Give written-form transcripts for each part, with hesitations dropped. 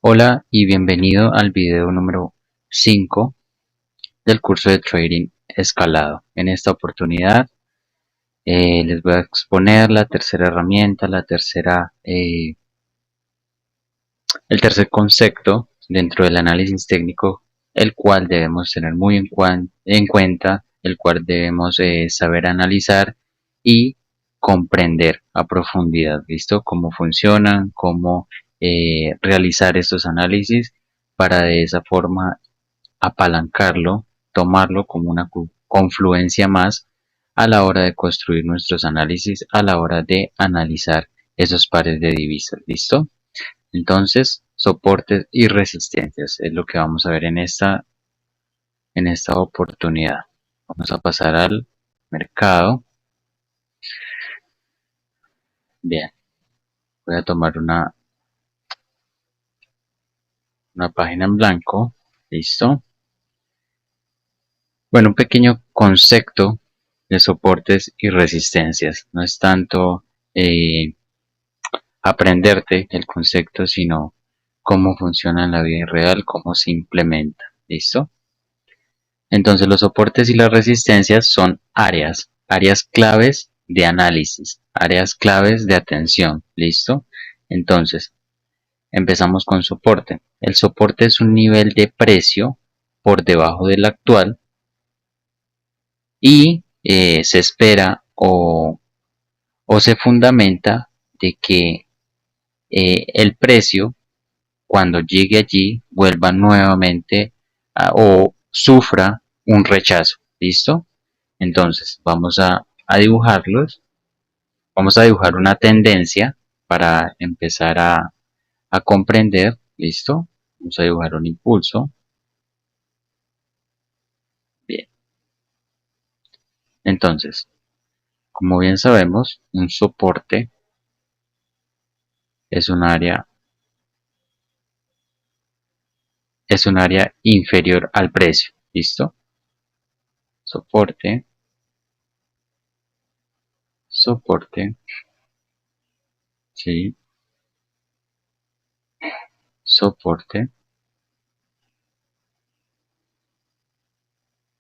Hola y bienvenido al video número 5 del curso de Trading Escalado. En esta oportunidad les voy a exponer la tercera herramienta, el tercer concepto dentro del análisis técnico, el cual debemos tener muy en cuenta, el cual debemos saber analizar y comprender a profundidad, ¿listo? Cómo funcionan, cómo realizar estos análisis para de esa forma apalancarlo, tomarlo como una confluencia más a la hora de construir nuestros análisis, a la hora de analizar esos pares de divisas, ¿listo? Entonces, soportes y resistencias es lo que vamos a ver en esta oportunidad. Vamos a pasar al mercado. Bien, voy a tomar una página en blanco. Listo. Bueno, un pequeño concepto de soportes y resistencias. No es tanto aprenderte el concepto, sino cómo funciona en la vida real, cómo se implementa. ¿Listo? Entonces los soportes y las resistencias son áreas claves de análisis, áreas claves de atención. ¿Listo? Entonces, empezamos con soporte. El soporte es un nivel de precio por debajo del actual y se espera o se fundamenta de que el precio cuando llegue allí vuelva nuevamente o sufra un rechazo. ¿Listo? Entonces a dibujarlos. Vamos a dibujar una tendencia para empezar a comprender. ¿Listo? Vamos a dibujar un impulso. Bien. Entonces, como bien sabemos, un soporte es un área inferior al precio. ¿Listo? Soporte, soporte, sí, soporte.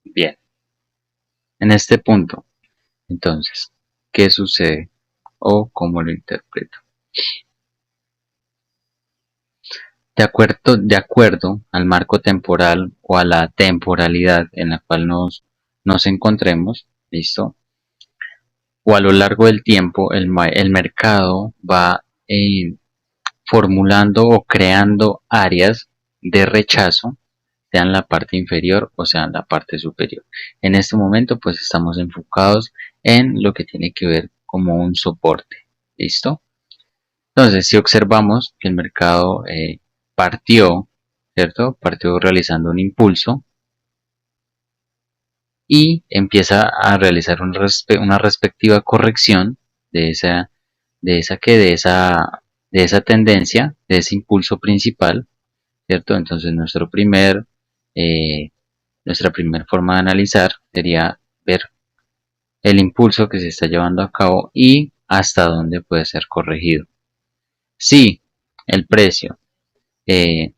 Bien, en este punto, entonces, ¿qué sucede o cómo lo interpreto? De acuerdo al marco temporal o a la temporalidad en la cual nos encontremos, ¿listo? O a lo largo del tiempo, el mercado va formulando o creando áreas de rechazo, sea en la parte inferior o sea en la parte superior. En este momento, pues estamos enfocados en lo que tiene que ver como un soporte, ¿listo? Entonces, si observamos que el mercado partió, ¿cierto? Partió realizando un impulso y empieza a realizar una respectiva corrección de esa, de esa que, de esa tendencia, de ese impulso principal, ¿cierto? Entonces, eh, nuestra primera forma de analizar sería ver el impulso que se está llevando a cabo y hasta dónde puede ser corregido. Si el precio eh,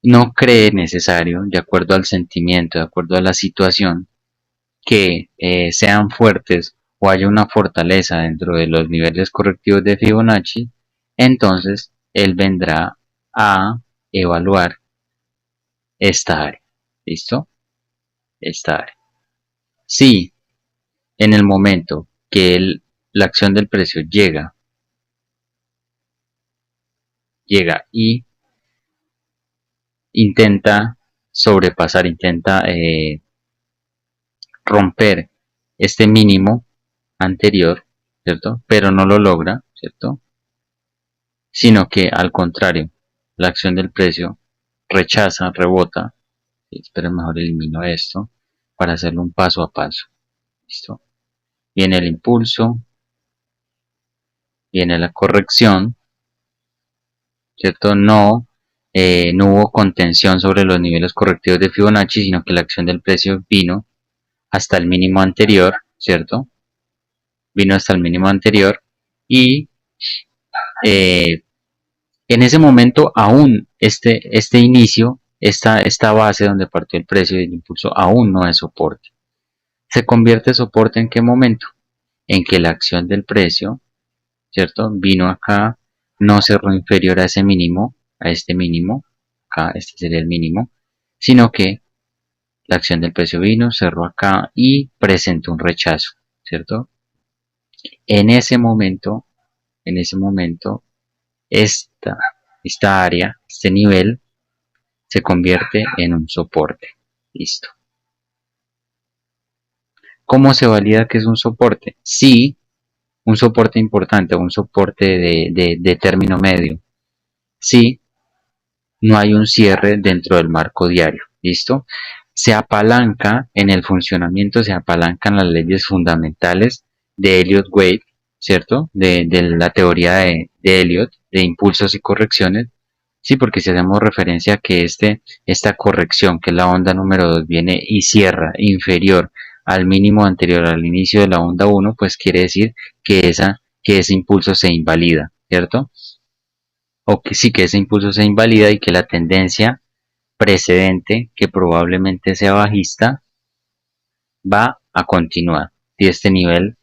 no cree necesario, de acuerdo al sentimiento, de acuerdo a la situación, que sean fuertes o haya una fortaleza dentro de los niveles correctivos de Fibonacci, entonces él vendrá a evaluar esta área. ¿Listo? Esta área. Si en el momento que la acción del precio llega y intenta sobrepasar, intenta romper este mínimo anterior, ¿cierto? Pero no lo logra, ¿cierto? Sino que al contrario, la acción del precio rechaza, rebota. Espero mejor elimino esto para hacerlo un paso a paso. ¿Listo? Viene el impulso, viene la corrección, ¿cierto? No hubo contención sobre los niveles correctivos de Fibonacci, sino que la acción del precio vino hasta el mínimo anterior, ¿cierto? Vino hasta el mínimo anterior y eh, En ese momento aún este inicio, esta base donde partió el precio y el impulso aún no es soporte. ¿Se convierte soporte en qué momento? En que la acción del precio, ¿cierto? Vino acá, no cerró inferior a ese mínimo, a este mínimo, acá este sería el mínimo, sino que la acción del precio vino, cerró acá y presentó un rechazo, ¿cierto? En ese momento, en ese momento, esta, esta área, este nivel, se convierte en un soporte. Listo. ¿Cómo se valida que es un soporte? Si un soporte importante o un soporte de término medio. Si no hay un cierre dentro del marco diario. ¿Listo? Se apalanca en el funcionamiento, se apalancan las leyes fundamentales de Elliott-Wave, ¿cierto? De la teoría de Elliott, de impulsos y correcciones. Sí, porque si hacemos referencia a que esta corrección, que es la onda número 2, viene y cierra inferior al mínimo anterior al inicio de la onda 1, pues quiere decir que ese impulso se invalida, ¿cierto? O que sí que ese impulso se invalida y que la tendencia precedente, que probablemente sea bajista, va a continuar. Si este nivel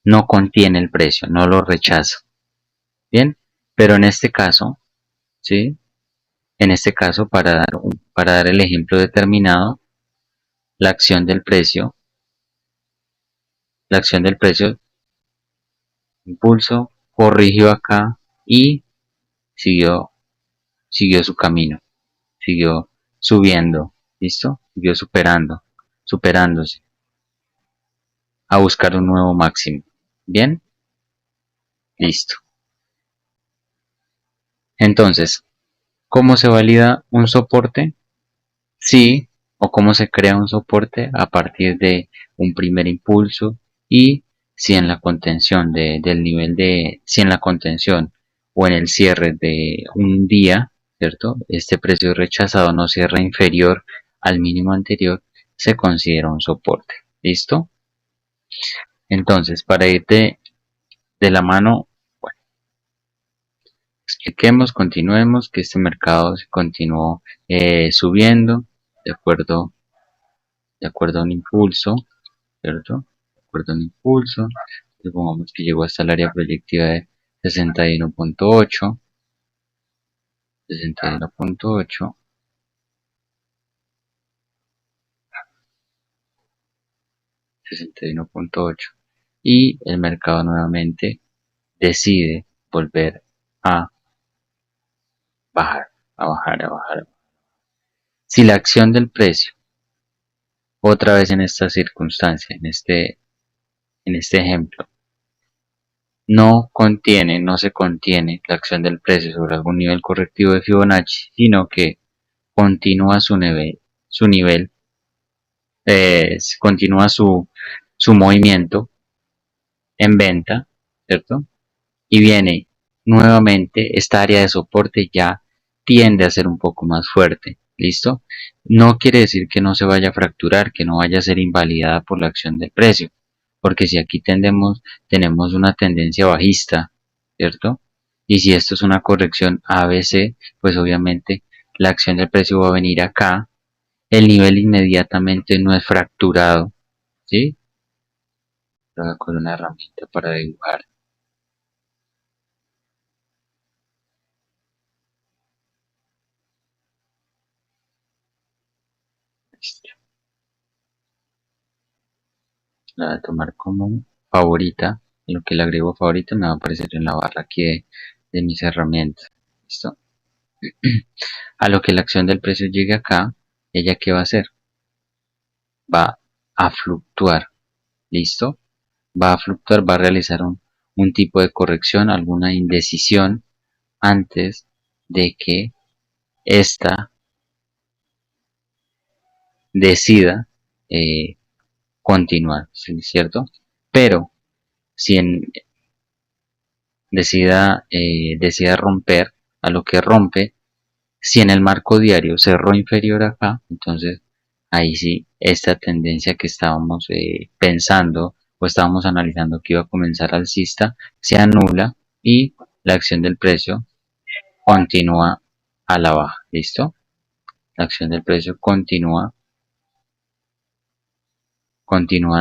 no contiene el precio, no lo rechaza. Bien, pero en este caso, ¿sí? En este caso, para dar el ejemplo determinado, la acción del precio, la acción del precio, impulso, corrigió acá y siguió, siguió su camino, siguió subiendo, ¿listo? Siguió superándose, a buscar un nuevo máximo. Bien, listo. Entonces, ¿cómo se valida un soporte? Sí, o cómo se crea un soporte a partir de un primer impulso y si en la contención del nivel si en la contención o en el cierre de un día, ¿cierto? Este precio rechazado no cierra inferior al mínimo anterior, se considera un soporte. ¿Listo? Entonces, para ir de la mano, bueno, expliquemos, continuemos que este mercado se continuó subiendo de acuerdo a un impulso, ¿cierto? De acuerdo a un impulso, supongamos que llegó hasta el área proyectiva de 61.8, 61.8, 61.8 y el mercado nuevamente decide volver a bajar, a bajar, a bajar. Si la acción del precio, otra vez en esta circunstancia, en este ejemplo, no se contiene la acción del precio sobre algún nivel correctivo de Fibonacci, sino que continúa su nivel, continúa su movimiento en venta, ¿cierto? Y viene nuevamente esta área de soporte ya tiende a ser un poco más fuerte, ¿listo? No quiere decir que no se vaya a fracturar, que no vaya a ser invalidada por la acción del precio, porque si aquí tenemos una tendencia bajista, ¿cierto? Y si esto es una corrección ABC, pues obviamente la acción del precio va a venir acá, el nivel inmediatamente no es fracturado, ¿sí? Con una herramienta para dibujar. La voy a tomar como favorita. Lo que le agrego favorita me va a aparecer en la barra aquí de mis herramientas. ¿Listo? A lo que la acción del precio llegue acá, ¿ella qué va a hacer? Va a fluctuar. ¿Listo? Va a fluctuar, va a realizar un tipo de corrección, alguna indecisión antes de que ésta decida continuar, ¿cierto? Pero si decida romper, a lo que rompe, si en el marco diario cerró inferior acá, entonces ahí sí esta tendencia que estábamos pensando o estábamos analizando que iba a comenzar alcista se anula y la acción del precio continúa a la baja, ¿listo? La acción del precio continúa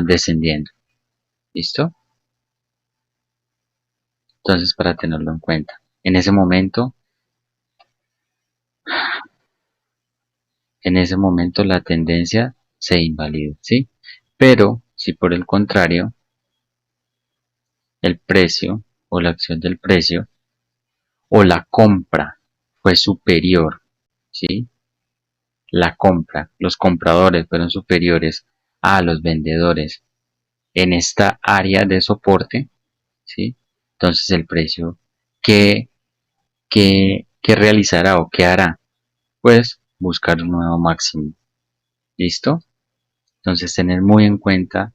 descendiendo, ¿listo? Entonces, para tenerlo en cuenta, en ese momento la tendencia se invalida, ¿sí? Pero si por el contrario el precio o la acción del precio o la compra fue superior, ¿sí? La compra, los compradores fueron superiores a los vendedores en esta área de soporte, ¿sí? Entonces el precio, ¿qué, qué realizará o qué hará? Pues buscar un nuevo máximo, ¿listo? Entonces tener muy en cuenta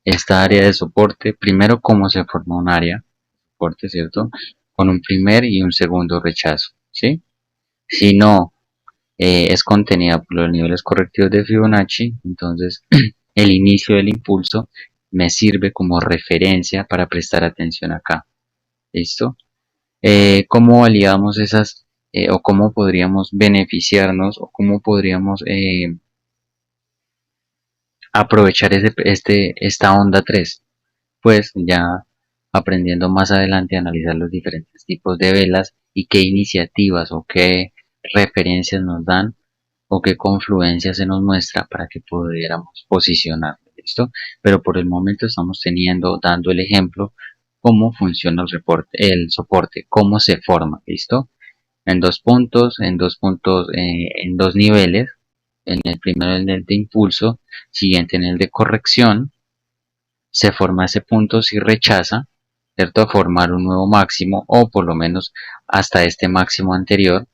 esta área de soporte, primero cómo se forma un área de soporte, ¿cierto? Con un primer y un segundo rechazo, ¿sí? Si no es contenida por los niveles correctivos de Fibonacci, entonces el inicio del impulso me sirve como referencia para prestar atención acá, ¿listo? ¿Cómo validamos esas o cómo podríamos beneficiarnos o cómo podríamos aprovechar esta onda 3? Pues ya aprendiendo más adelante a analizar los diferentes tipos de velas y qué iniciativas o qué referencias nos dan o qué confluencia se nos muestra para que pudiéramos posicionar, ¿listo? Pero por el momento estamos dando el ejemplo cómo funciona el soporte, cómo se forma, ¿listo? En dos niveles, en el primero en el de impulso, siguiente en el de corrección, se forma ese punto si rechaza, ¿cierto? A formar un nuevo máximo o por lo menos hasta este máximo anterior,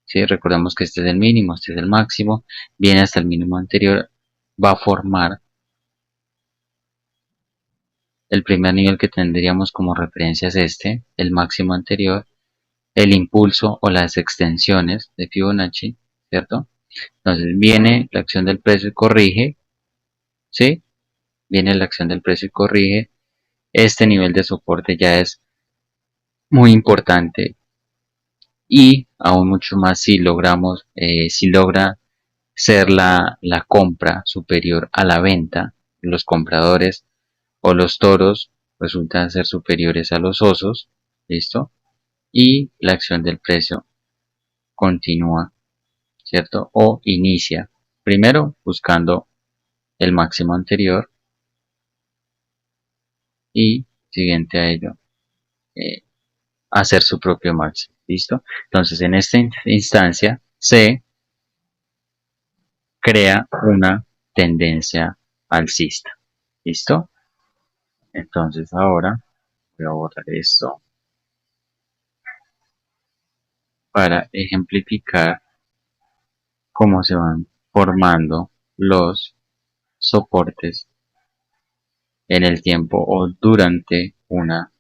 ¿sí? Recordemos que este es el mínimo, este es el máximo, viene hasta el mínimo anterior, va a formar el primer nivel que tendríamos como referencia es este, el máximo anterior, el impulso o las extensiones de Fibonacci, ¿cierto? Entonces viene la acción del precio y corrige, ¿sí? Viene la acción del precio y corrige. Este nivel de soporte ya es muy importante y aún mucho más si logramos, si logra ser la compra superior a la venta, los compradores o los toros resultan ser superiores a los osos, ¿listo? Y la acción del precio continúa, ¿cierto? O inicia, primero buscando el máximo anterior y siguiente a ello, eh, hacer su propio máximo, ¿listo? Entonces en esta instancia se crea una tendencia alcista, ¿listo? Entonces ahora voy a borrar esto para ejemplificar cómo se van formando los soportes en el tiempo o durante una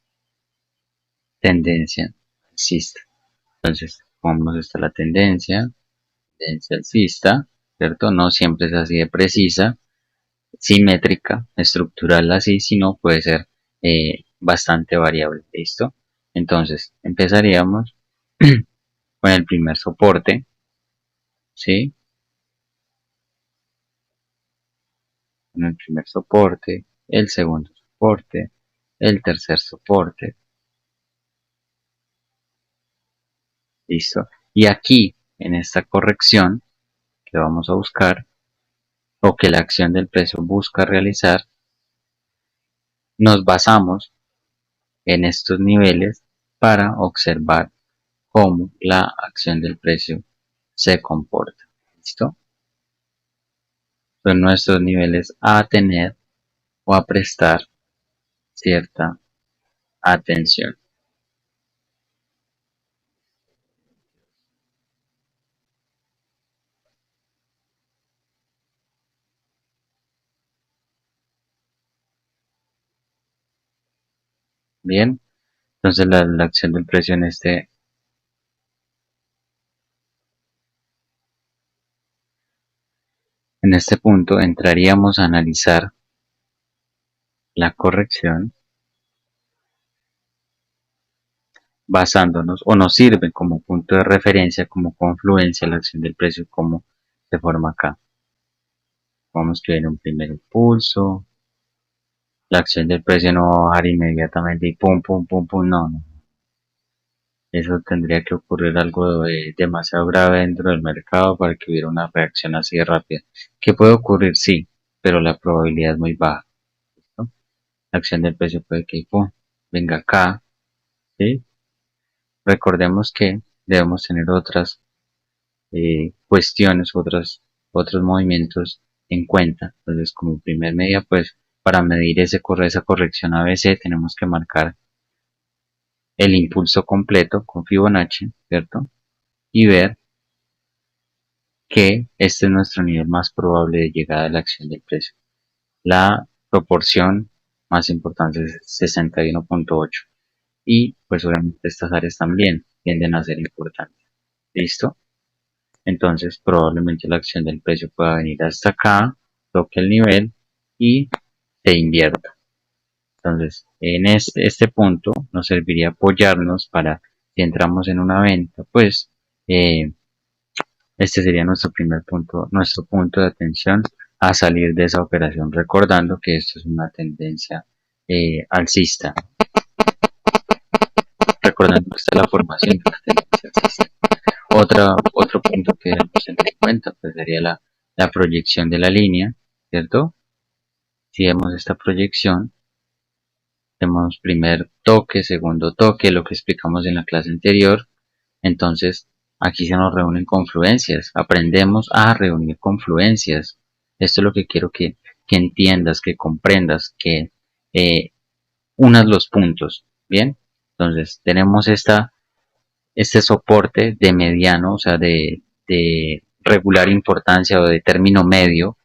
tendencia alcista. Entonces, como está la tendencia alcista, ¿cierto? No siempre es así de precisa, simétrica, estructural así, sino puede ser bastante variable, ¿listo? Entonces, empezaríamos con el primer soporte, ¿sí? Con el primer soporte, el segundo soporte, el tercer soporte, ¿listo? Y aquí, en esta corrección que vamos a buscar, o que la acción del precio busca realizar, nos basamos en estos niveles para observar cómo la acción del precio se comporta. ¿Listo? Son nuestros niveles a tener o a prestar cierta atención. Bien, entonces la acción del precio en este punto entraríamos a analizar la corrección basándonos o nos sirven como punto de referencia, como confluencia la acción del precio, como se forma acá. Vamos a ver un primer impulso, la acción del precio no va a bajar inmediatamente y pum, pum, pum, pum, no, no. Eso tendría que ocurrir algo demasiado grave dentro del mercado para que hubiera una reacción así de rápida. ¿Qué puede ocurrir? Sí, pero la probabilidad es muy baja. ¿Listo? La acción del precio puede que pum, venga acá, ¿sí? Recordemos que debemos tener otras cuestiones, otros movimientos en cuenta. Entonces, como primer medida, pues para medir esa corrección ABC tenemos que marcar el impulso completo con Fibonacci, ¿cierto? Y ver que este es nuestro nivel más probable de llegada de la acción del precio. La proporción más importante es 61.8 y pues obviamente estas áreas también tienden a ser importantes. ¿Listo? Entonces probablemente la acción del precio pueda venir hasta acá, toque el nivel y se invierta. Entonces en este punto nos serviría apoyarnos para, si entramos en una venta, pues este sería nuestro primer punto, nuestro punto de atención a salir de esa operación, recordando que esto es una tendencia alcista, recordando que esta es la formación de la tendencia alcista. Otro punto que debemos tener en cuenta pues sería la proyección de la línea, ¿cierto? Si vemos esta proyección, tenemos primer toque, segundo toque, lo que explicamos en la clase anterior. Entonces, aquí se nos reúnen confluencias. Aprendemos a reunir confluencias. Esto es lo que quiero que entiendas, que comprendas, que unas los puntos. Bien, entonces tenemos este soporte de mediano, o sea, de regular importancia o de término medio,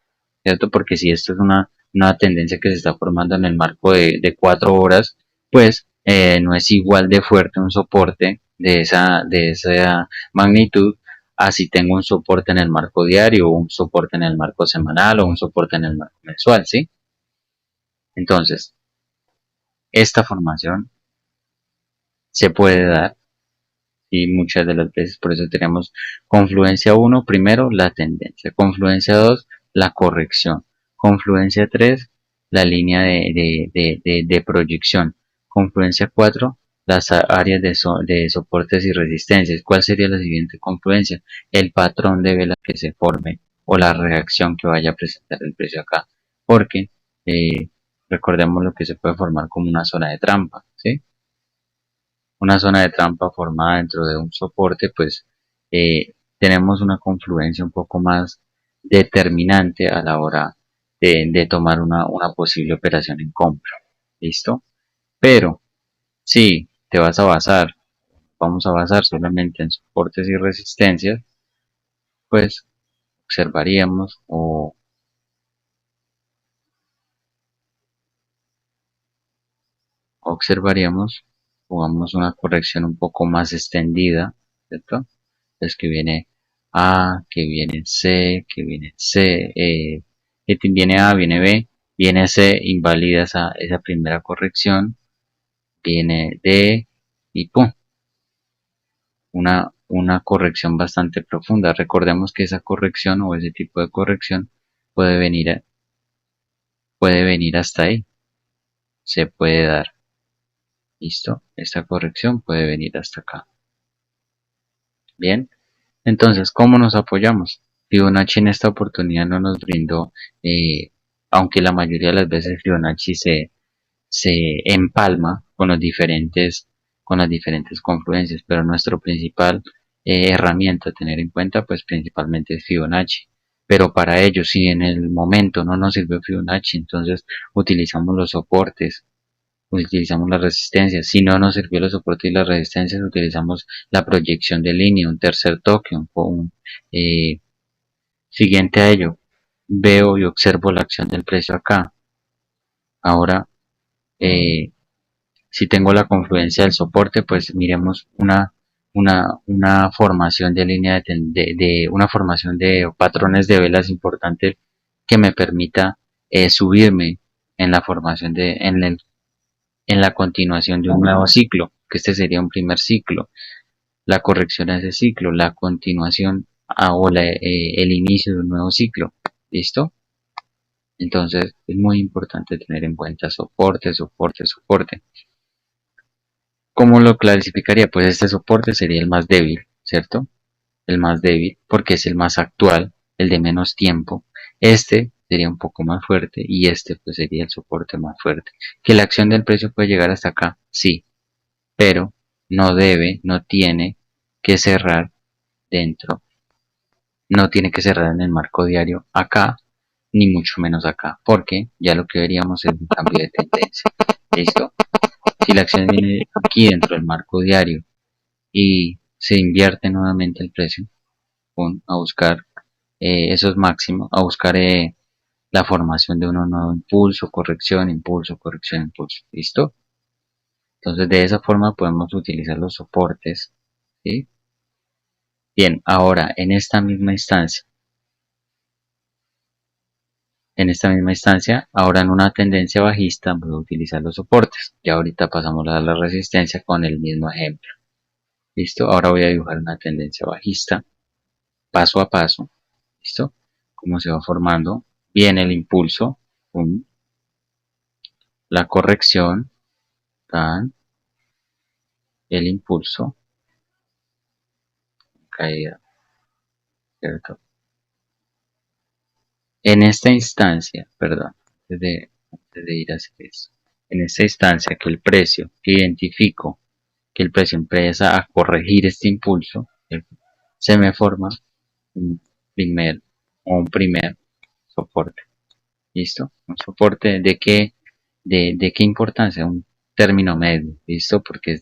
¿cierto? Porque si esto es una tendencia que se está formando en el marco de 4 horas, pues no es igual de fuerte un soporte de esa magnitud así tengo un soporte en el marco diario, o un soporte en el marco semanal o un soporte en el marco mensual, ¿sí? Entonces, esta formación se puede dar y muchas de las veces por eso tenemos confluencia 1, primero la tendencia, confluencia 2, la corrección, confluencia 3, la línea de proyección, confluencia 4, las áreas de soportes y resistencias. ¿Cuál sería la siguiente confluencia? El patrón de vela que se forme o la reacción que vaya a presentar el precio acá, porque eh, recordemos lo que se puede formar como una zona de trampa, ¿sí? Una zona de trampa formada dentro de un soporte, pues tenemos una confluencia un poco más determinante a la hora de tomar una posible operación en compra. ¿Listo? Pero si te vas a basar, vamos a basar solamente en soportes y resistencias, pues observaríamos o observaríamos, jugamos una corrección un poco más extendida, ¿cierto? Es que viene A, que viene C, que viene C, que viene A, viene B, viene C, invalida esa primera corrección, viene D y ¡pum! Una corrección bastante profunda. Recordemos que esa corrección o ese tipo de corrección puede venir hasta ahí, se puede dar. ¿Listo? Esta corrección puede venir hasta acá. Bien, entonces, ¿cómo nos apoyamos? Fibonacci en esta oportunidad no nos brindó, aunque la mayoría de las veces Fibonacci se empalma con las diferentes confluencias, pero nuestro principal herramienta a tener en cuenta, pues principalmente es Fibonacci. Pero para ello, si en el momento no nos sirvió Fibonacci, entonces utilizamos los soportes, utilizamos las resistencias. Si no nos sirvió los soportes y las resistencias, utilizamos la proyección de línea, un tercer toque, eh, siguiente a ello. Veo y observo la acción del precio acá. Ahora, eh, si tengo la confluencia del soporte, pues miremos una formación de línea de una formación de patrones de velas importante que me permita subirme en la formación en la continuación de un nuevo ciclo. que este sería un primer ciclo, la corrección a ese ciclo, la continuación el inicio de un nuevo ciclo. ¿Listo? Entonces es muy importante tener en cuenta soporte, soporte, soporte. ¿Cómo lo clasificaría? Pues este soporte sería el más débil, ¿cierto? El más débil porque es el más actual, el de menos tiempo. Este sería un poco más fuerte y este pues sería el soporte más fuerte. ¿Que la acción del precio puede llegar hasta acá? Sí, pero no debe, no tiene que cerrar dentro, no tiene que cerrar en el marco diario acá, ni mucho menos acá, porque ya lo que veríamos es un cambio de tendencia. ¿Listo? Si la acción viene aquí dentro del marco diario y se invierte nuevamente el precio, a buscar esos máximos, a buscar la formación de un nuevo impulso, corrección, impulso, corrección, impulso. ¿Listo? Entonces de esa forma podemos utilizar los soportes. ¿Sí? Bien, ahora en esta misma instancia, ahora en una tendencia bajista voy a utilizar los soportes. Ya ahorita pasamos a la resistencia con el mismo ejemplo. ¿Listo? Ahora voy a dibujar una tendencia bajista, paso a paso. ¿Listo? Cómo se va formando. Viene el impulso, pum, la corrección, tan, el impulso, caída, ¿cierto? En esta instancia, perdón, antes de ir a hacer eso, en esta instancia que el precio, que identifico que el precio empieza a corregir este impulso, se me forma un primer un primer soporte. ¿Listo? Un soporte de qué importancia, un término medio, ¿listo? Porque es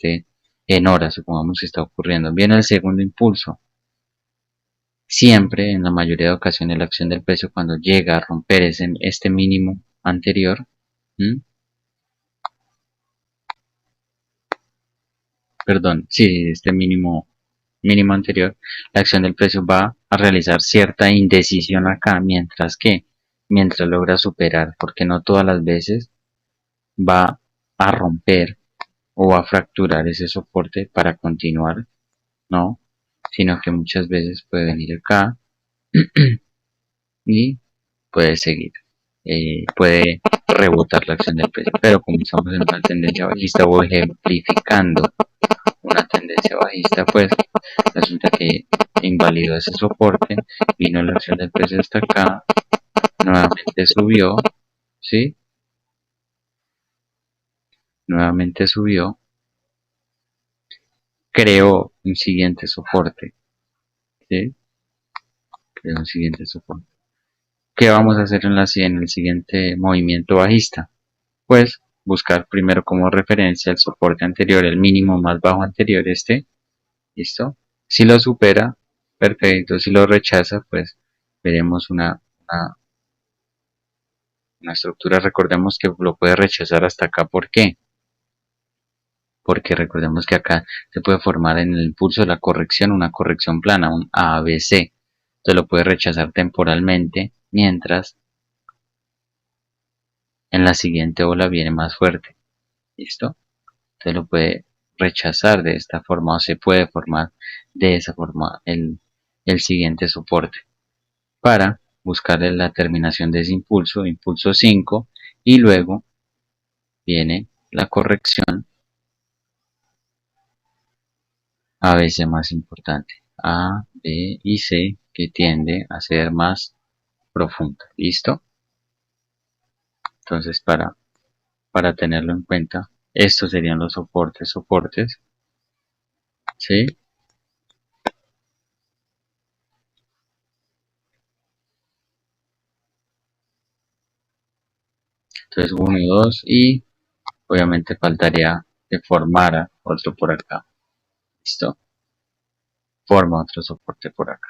en horas, supongamos que está ocurriendo. Viene el segundo impulso. Siempre, en la mayoría de ocasiones, la acción del precio cuando llega a romper este mínimo anterior, ¿m? Perdón, sí, este mínimo anterior, la acción del precio va a realizar cierta indecisión acá, mientras logra superar, porque no todas las veces va a romper o a fracturar ese soporte para continuar, no, sino que muchas veces puede venir acá y puede seguir, puede rebotar la acción del precio, pero como estamos en una tendencia bajista o ejemplificando una tendencia bajista, pues resulta que invalidó ese soporte, vino la acción del precio hasta acá, nuevamente subió, ¿sí? Nuevamente subió, creó un siguiente soporte, ¿sí? Creó un siguiente soporte. ¿Qué vamos a hacer en el siguiente movimiento bajista? Pues buscar primero como referencia el soporte anterior, el mínimo más bajo anterior, ¿listo? Si lo supera, perfecto. Si lo rechaza, pues veremos una estructura. Recordemos que lo puede rechazar hasta acá. ¿Por qué? Porque recordemos que acá se puede formar en el impulso de la corrección una corrección plana, un ABC. Entonces lo puede rechazar temporalmente, mientras en la siguiente ola viene más fuerte. ¿Listo? Entonces lo puede rechazar de esta forma o se puede formar de esa forma el siguiente soporte para buscar la terminación de ese impulso, impulso 5, y luego viene la corrección a veces más importante, A, B y C, que tiende a ser más profunda. ¿Listo? Entonces para tenerlo en cuenta, estos serían los soportes, ¿sí? Entonces 1, 2 y obviamente faltaría que formara otro por acá. ¿Listo? Forma otro soporte por acá.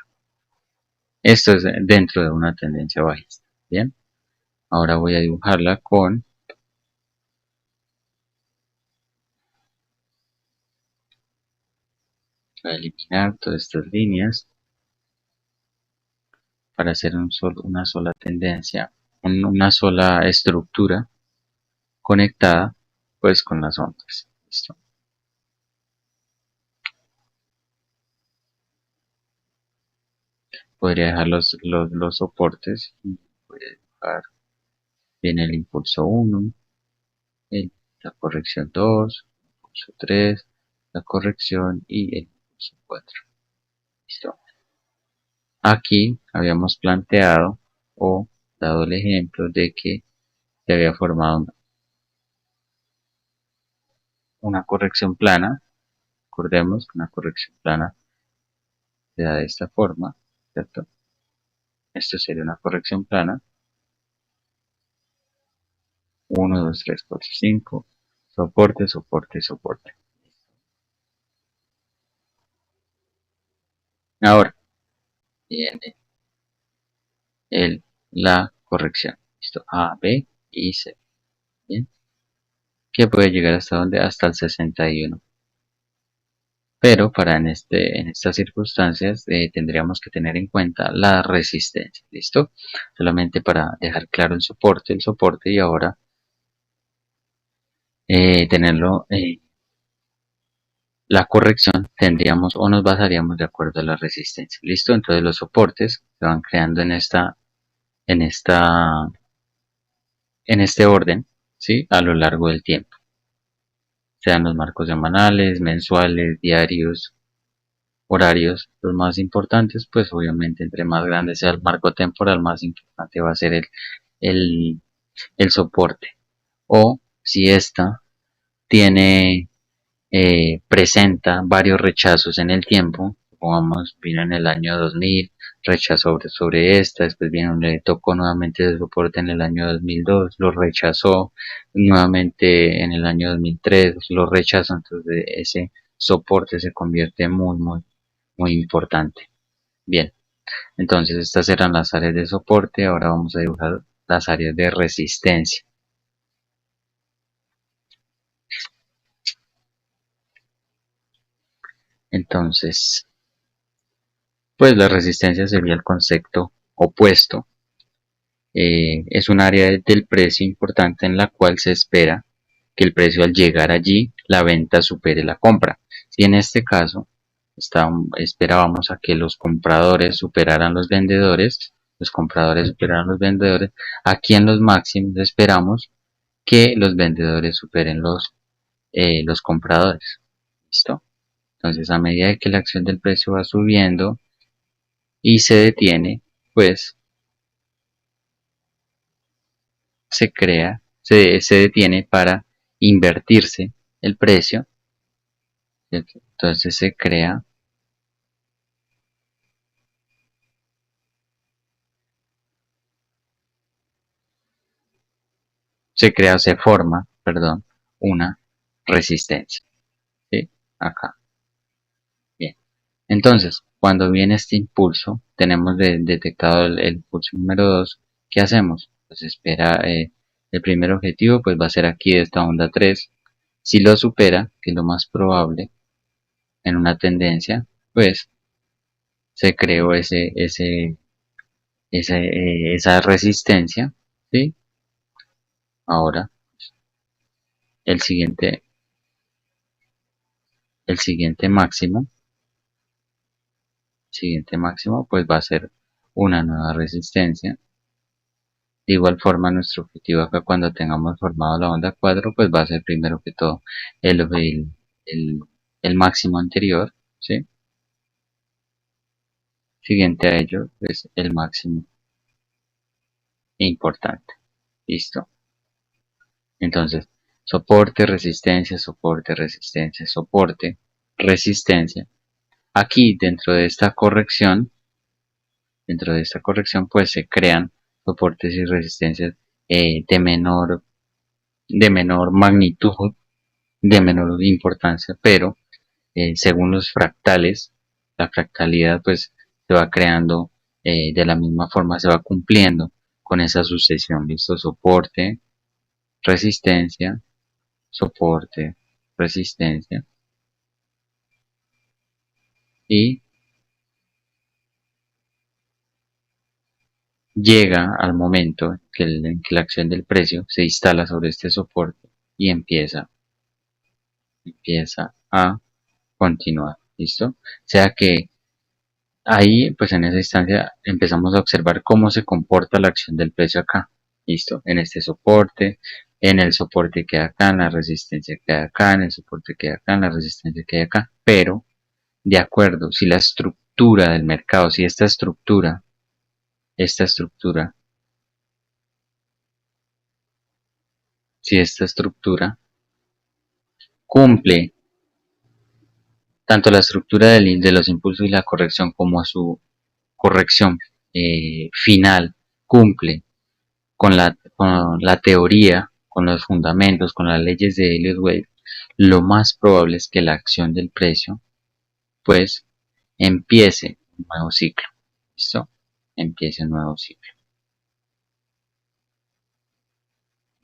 Esto es dentro de una tendencia bajista. Bien. Ahora voy a dibujarla voy a eliminar todas estas líneas para hacer una sola tendencia, una sola estructura conectada pues con las ondas. ¿Listo? podría dejar los soportes y voy a dibujar bien el impulso 1, la corrección 2, el impulso 3, la corrección y el impulso 4. Listo. Aquí habíamos planteado o dado el ejemplo de que se había formado una corrección plana. Recordemos que una corrección plana se da de esta forma, ¿cierto? Esto sería una corrección plana. 1, 2, 3, 4, 5. Soporte, soporte, soporte. Ahora viene la corrección. Listo. A, B y C. Bien. Que puede llegar hasta donde? Hasta el 61. Pero en estas circunstancias tendríamos que tener en cuenta la resistencia. ¿Listo? Solamente para dejar claro el soporte y ahora tenerlo la corrección tendríamos o nos basaríamos de acuerdo a la resistencia. ¿Listo? Entonces los soportes se van creando en esta, en este orden, ¿sí? A lo largo del tiempo. Sean los marcos semanales, mensuales, diarios, horarios, los más importantes, pues obviamente entre más grande sea el marco temporal, más importante va a ser el, el soporte. O si esta tiene presenta varios rechazos en el tiempo. Supongamos, vino en el año 2000, rechazó sobre esta, después vino, le tocó nuevamente de soporte en el año 2002, lo rechazó nuevamente en el año 2003, lo rechazó, entonces ese soporte se convierte muy importante. Bien, entonces estas eran las áreas de soporte, ahora vamos a dibujar las áreas de resistencia. Entonces, pues la resistencia sería el concepto opuesto. Es un área del precio importante en la cual se espera que el precio al llegar allí, la venta supere la compra. Si en este caso esperábamos a que los compradores superaran los compradores superaran los vendedores, aquí en los máximos esperamos que los vendedores superen los compradores. ¿Listo? Entonces, a medida que la acción del precio va subiendo y se detiene, pues se detiene para invertirse el precio. Entonces se forma, perdón, una resistencia. ¿Sí? Acá. Bien. Entonces, cuando viene este impulso, tenemos detectado el impulso número 2. ¿Qué hacemos? Pues espera, el primer objetivo pues va a ser aquí de esta onda 3. Si lo supera, que es lo más probable, en una tendencia, pues se creó esa resistencia, ¿sí? Ahora, el siguiente, el siguiente máximo, pues va a ser una nueva resistencia. De igual forma, nuestro objetivo acá cuando tengamos formado la onda 4, pues va a ser primero que todo el, el, el, el máximo anterior, ¿sí? Siguiente a ello, es el máximo importante. ¿Listo? Entonces, soporte, resistencia, soporte, resistencia, soporte, resistencia. Aquí dentro de esta corrección pues se crean soportes y resistencias de menor magnitud, de menor importancia, pero según los fractales, la fractalidad pues se va creando de la misma forma, se va cumpliendo con esa sucesión, ¿listo? Soporte, resistencia, soporte, resistencia y llega al momento en que la acción del precio se instala sobre este soporte y empieza a continuar, ¿listo? O sea que Ahí, pues en esa instancia empezamos a observar cómo se comporta la acción del precio acá. ¿Listo? En este soporte, en el soporte que hay acá, en la resistencia que hay acá, en el soporte que hay acá, en la resistencia que hay acá. Pero, de acuerdo, si la estructura del mercado, si esta estructura, si esta estructura cumple tanto la estructura de los impulsos y la corrección como su corrección final cumple con la teoría, con los fundamentos, con las leyes de Elliott-Wave, lo más probable es que la acción del precio, pues, empiece un nuevo ciclo. ¿Listo? Empiece un nuevo ciclo.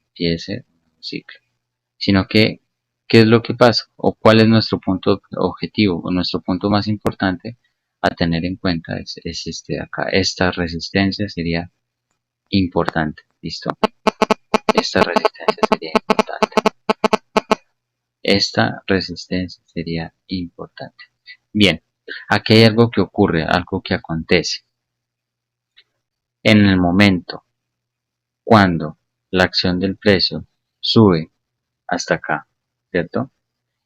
Empiece un nuevo ciclo. Sino que, ¿qué es lo que pasa? ¿O cuál es nuestro punto objetivo? O nuestro punto más importante a tener en cuenta es este de acá. Esta resistencia sería importante. ¿Listo? Esta resistencia sería importante. Esta resistencia sería importante. Bien, aquí hay algo que ocurre, algo que acontece. En el momento cuando la acción del precio sube hasta acá, ¿cierto?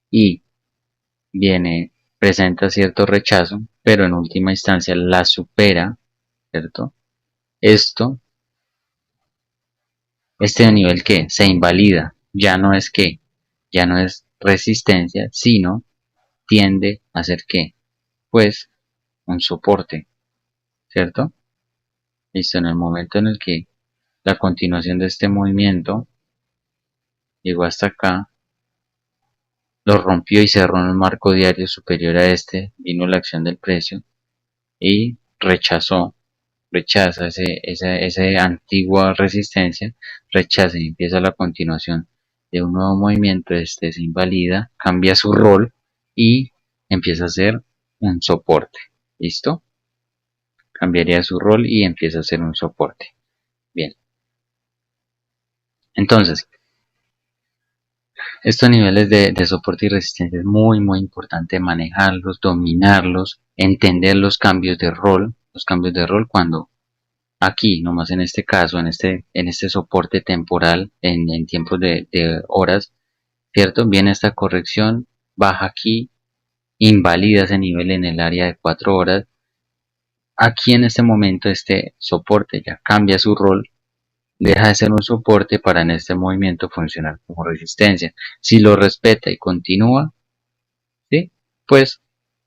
Y viene, presenta cierto rechazo, pero en última instancia la supera, ¿cierto? Esto, este nivel que se invalida, ya no es resistencia, sino tiende a ser que, pues, un soporte, ¿cierto? Listo, en el momento en el que la continuación de este movimiento llegó hasta acá, lo rompió y cerró en un marco diario superior a este, vino la acción del precio y rechaza esa antigua resistencia, rechaza y empieza la continuación de un nuevo movimiento, este se invalida, cambia su rol y empieza a ser un soporte. ¿Listo? Cambiaría su rol y empieza a ser un soporte. Bien. Entonces, estos niveles de soporte y resistencia es muy importante manejarlos, dominarlos, entender los cambios de rol cuando aquí, nomás en este caso, en este soporte temporal, en tiempos de horas, ¿cierto? Viene esta corrección, baja aquí, invalida ese nivel en el área de 4 horas. Aquí en este momento este soporte ya cambia su rol, deja de ser un soporte para en este movimiento funcionar como resistencia. Si lo respeta y continúa, ¿sí? Pues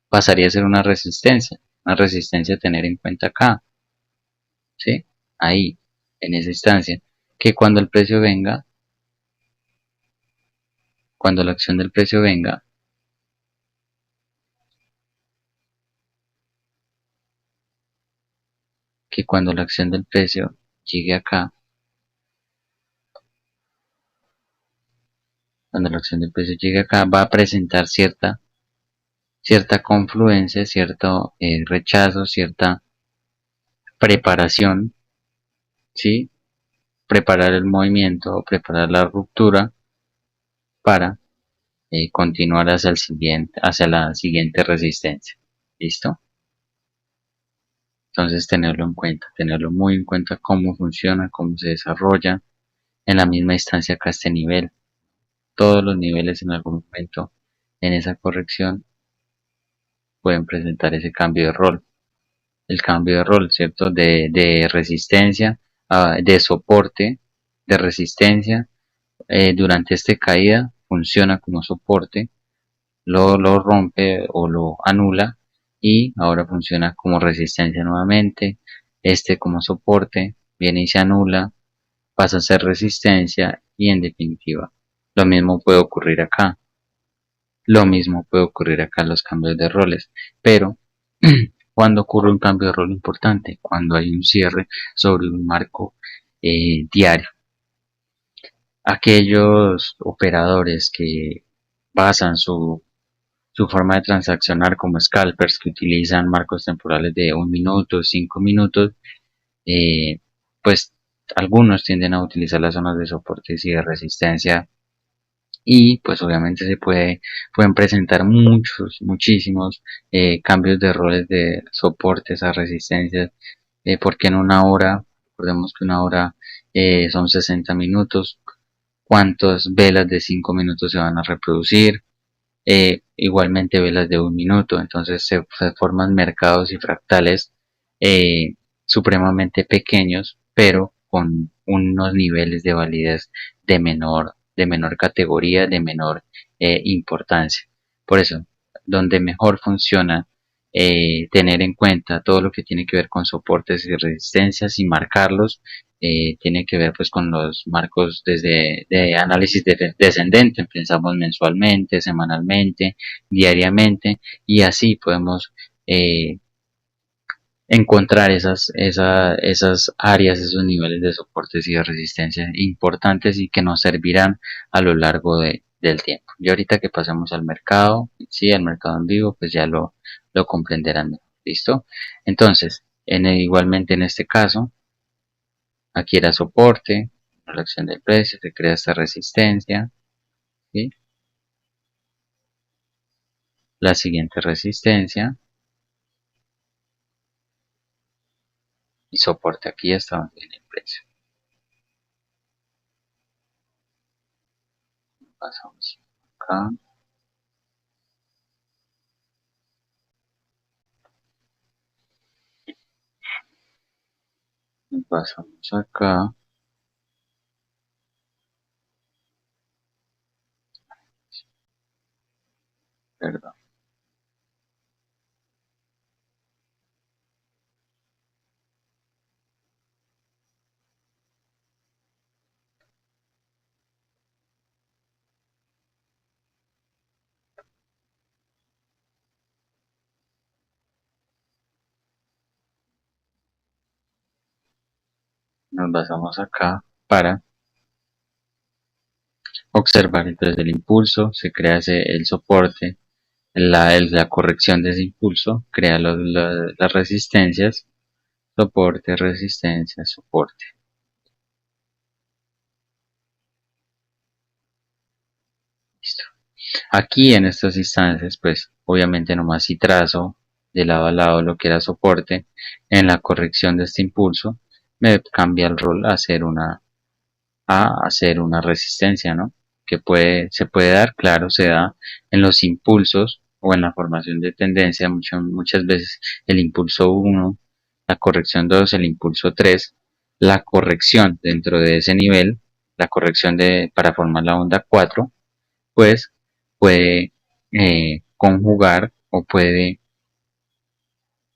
pasaría a ser una resistencia a tener en cuenta acá, ¿sí? Ahí, en esa instancia, que cuando el precio venga, cuando la acción del precio venga, que cuando la acción del precio llegue acá, cuando la acción del precio llegue acá, va a presentar cierta confluencia, cierto rechazo, cierta preparación, ¿sí? Preparar el movimiento o preparar la ruptura para continuar hacia la siguiente resistencia. ¿Listo? Entonces tenerlo en cuenta, tenerlo muy en cuenta cómo funciona, cómo se desarrolla en la misma instancia acá este nivel. Todos los niveles en algún momento en esa corrección pueden presentar ese cambio de rol. El cambio de rol, ¿cierto? De resistencia, de soporte, de resistencia. Durante esta caída funciona como soporte, lo rompe o lo anula y ahora funciona como resistencia nuevamente. Este como soporte viene y se anula, pasa a ser resistencia y en definitiva lo mismo puede ocurrir acá. Lo mismo puede ocurrir acá en los cambios de roles, pero cuando ocurre un cambio de rol importante, cuando hay un cierre sobre un marco diario. Aquellos operadores que basan su forma de transaccionar como scalpers que utilizan marcos temporales de 1 minuto, 5 minutos, eh, pues algunos tienden a utilizar las zonas de soporte y de resistencia y pues obviamente pueden presentar muchísimos cambios de roles de soportes a resistencias, porque en una hora, recordemos que una hora son 60 minutos, cuántas velas de 5 minutos se van a reproducir, igualmente velas de 1 minuto, entonces se forman mercados y fractales eh, supremamente pequeños, pero con unos niveles de validez de menor categoría, de menor importancia. Por eso, donde mejor funciona tener en cuenta todo lo que tiene que ver con soportes y resistencias y marcarlos, tiene que ver pues con los marcos desde de análisis descendente, pensamos mensualmente, semanalmente, diariamente, y así podemos eh, encontrar esas áreas, esos niveles de soportes y de resistencia importantes y que nos servirán a lo largo del tiempo. Y ahorita que pasemos al mercado, sí, al mercado en vivo, pues ya lo comprenderán mejor. ¿Listo? Entonces, igualmente en este caso, aquí era soporte, la acción del precio, se crea esta resistencia, ¿sí? La siguiente resistencia y soporte aquí hasta donde viene el precio. Pasamos acá. Pasamos acá. Perdón. Nos basamos acá para observar entonces el impulso, se crea el soporte, la corrección de ese impulso, crea las resistencias, soporte, resistencia, soporte. Listo. Aquí en estas instancias, pues obviamente nomás si trazo de lado a lado lo que era soporte, en la corrección de este impulso, me cambia el rol a hacer una resistencia, ¿no? Que se puede dar, claro, se da en los impulsos o en la formación de tendencia, muchas veces el impulso 1, la corrección 2, el impulso 3, la corrección dentro de ese nivel, la corrección para formar la onda 4, pues puede conjugar o puede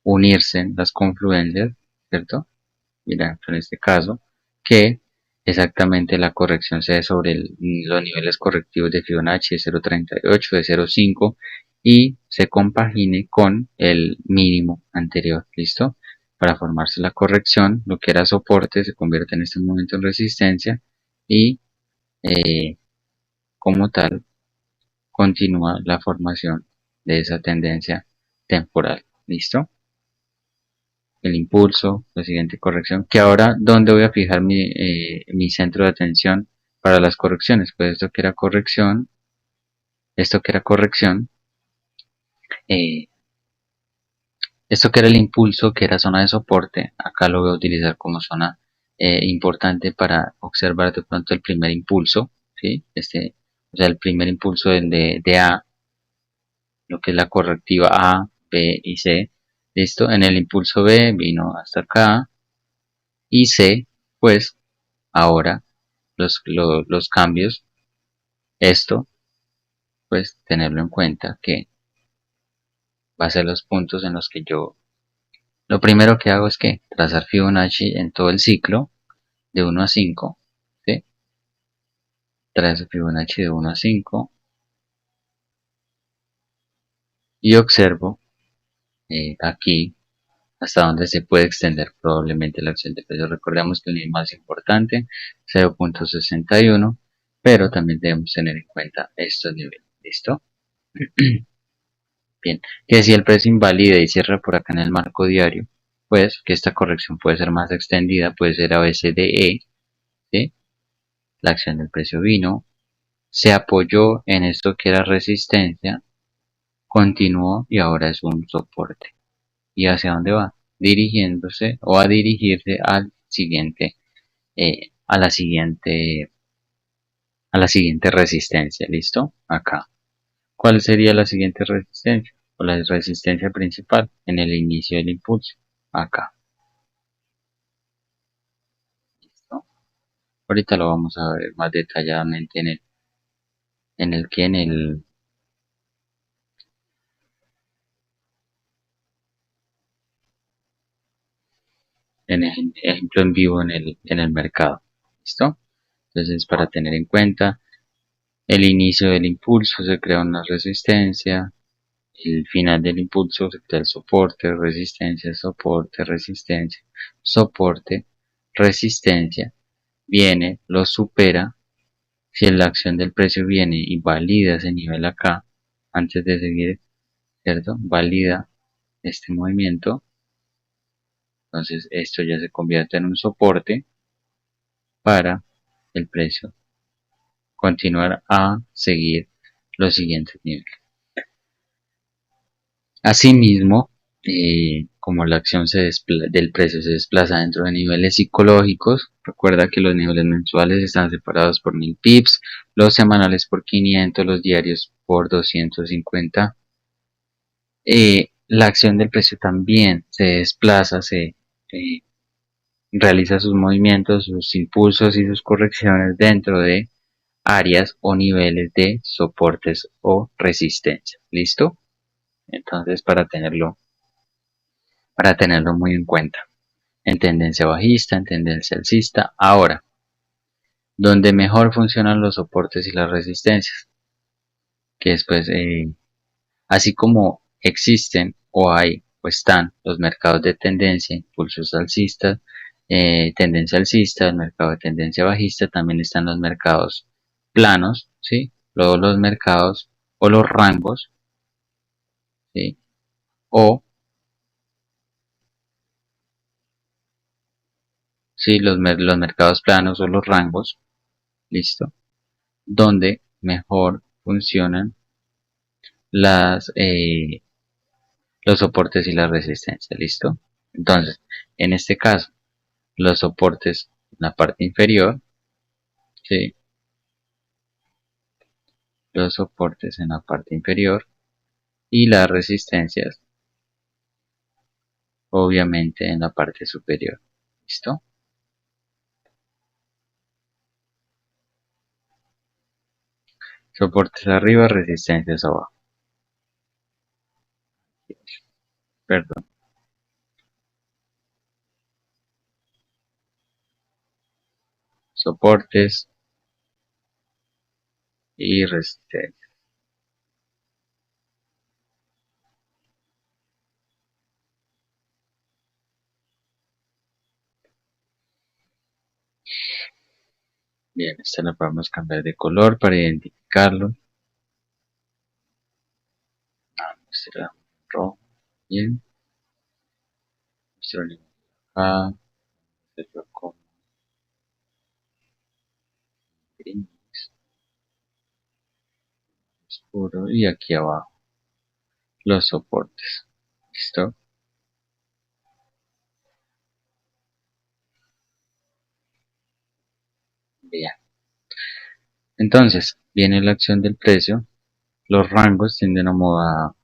unirse en las confluencias, ¿cierto? Mira, en este caso, que exactamente la corrección se dé sobre los niveles correctivos de Fibonacci de 0.38, de 0.5 y se compagine con el mínimo anterior, ¿listo? Para formarse la corrección, lo que era soporte se convierte en este momento en resistencia y eh, como tal continúa la formación de esa tendencia temporal, ¿listo? El impulso, la siguiente corrección, que ahora, ¿dónde voy a fijar mi centro de atención para las correcciones? Pues esto que era corrección, eh, esto que era el impulso, que era zona de soporte, acá lo voy a utilizar como zona importante para observar de pronto el primer impulso, ¿sí? O sea, el primer impulso de A, lo que es la correctiva A, B y C, ¿listo? En el impulso B vino hasta acá y C, pues ahora los cambios, esto, pues tenerlo en cuenta que va a ser los puntos en los que lo primero que hago es que trazar Fibonacci en todo el ciclo de 1 a 5, ¿sí? Trazo Fibonacci de 1 a 5 y observo aquí hasta donde se puede extender probablemente la acción de precio. Recordemos que el nivel más importante 0.61, pero también debemos tener en cuenta estos niveles, ¿listo? Bien, que si el precio invalida y cierra por acá en el marco diario, pues que esta corrección puede ser más extendida, puede ser a ABCDE, ¿sí? La acción del precio vino, se apoyó en esto que era resistencia, continuó y ahora es un soporte. ¿Y hacia dónde va? Dirigiéndose o a dirigirse al siguiente, a la siguiente resistencia. ¿Listo? Acá. ¿Cuál sería la siguiente resistencia? O la resistencia principal en el inicio del impulso. Acá. ¿Listo? Ahorita lo vamos a ver más detalladamente en el que en el ejemplo en vivo en el mercado. ¿Listo? Entonces, para tener en cuenta, el inicio del impulso se crea una resistencia, el final del impulso se crea el soporte, resistencia, soporte, resistencia, soporte, resistencia, viene, lo supera. Si la acción del precio viene y valida ese nivel acá, antes de seguir, ¿cierto? Valida este movimiento, entonces esto ya se convierte en un soporte para el precio continuar a seguir los siguientes niveles. Asimismo, como la acción del precio se desplaza dentro de niveles psicológicos, recuerda que los niveles mensuales están separados por 1000 pips, los semanales por 500, los diarios por 250. La acción del precio también se desplaza, eh, realiza sus movimientos, sus impulsos y sus correcciones dentro de áreas o niveles de soportes o resistencia. ¿Listo? Entonces, para tenerlo muy en cuenta. En tendencia bajista, en tendencia alcista. Ahora, donde mejor funcionan los soportes y las resistencias, que después, así como existen o hay o están los mercados de tendencia, impulsos alcistas, tendencia alcista, el mercado de tendencia bajista, también están los mercados planos, ¿sí? Luego los mercados o los rangos, ¿sí? O, ¿sí? Los mercados planos o los rangos, ¿listo? Donde mejor funcionan las, los soportes y la resistencia, ¿listo? Entonces, en este caso, los soportes en la parte inferior, ¿sí? Los soportes en la parte inferior y las resistencias, obviamente, en la parte superior, ¿listo? Soportes arriba, resistencias abajo, perdón, soportes y resistencias. Bien, esta la podemos cambiar de color para identificarlo. Será rojo. Bien, nuestro nivel acá, hacerlo con gris oscuro y aquí abajo los soportes. ¿Listo? Bien. Entonces, viene la acción del precio. Los rangos tienden a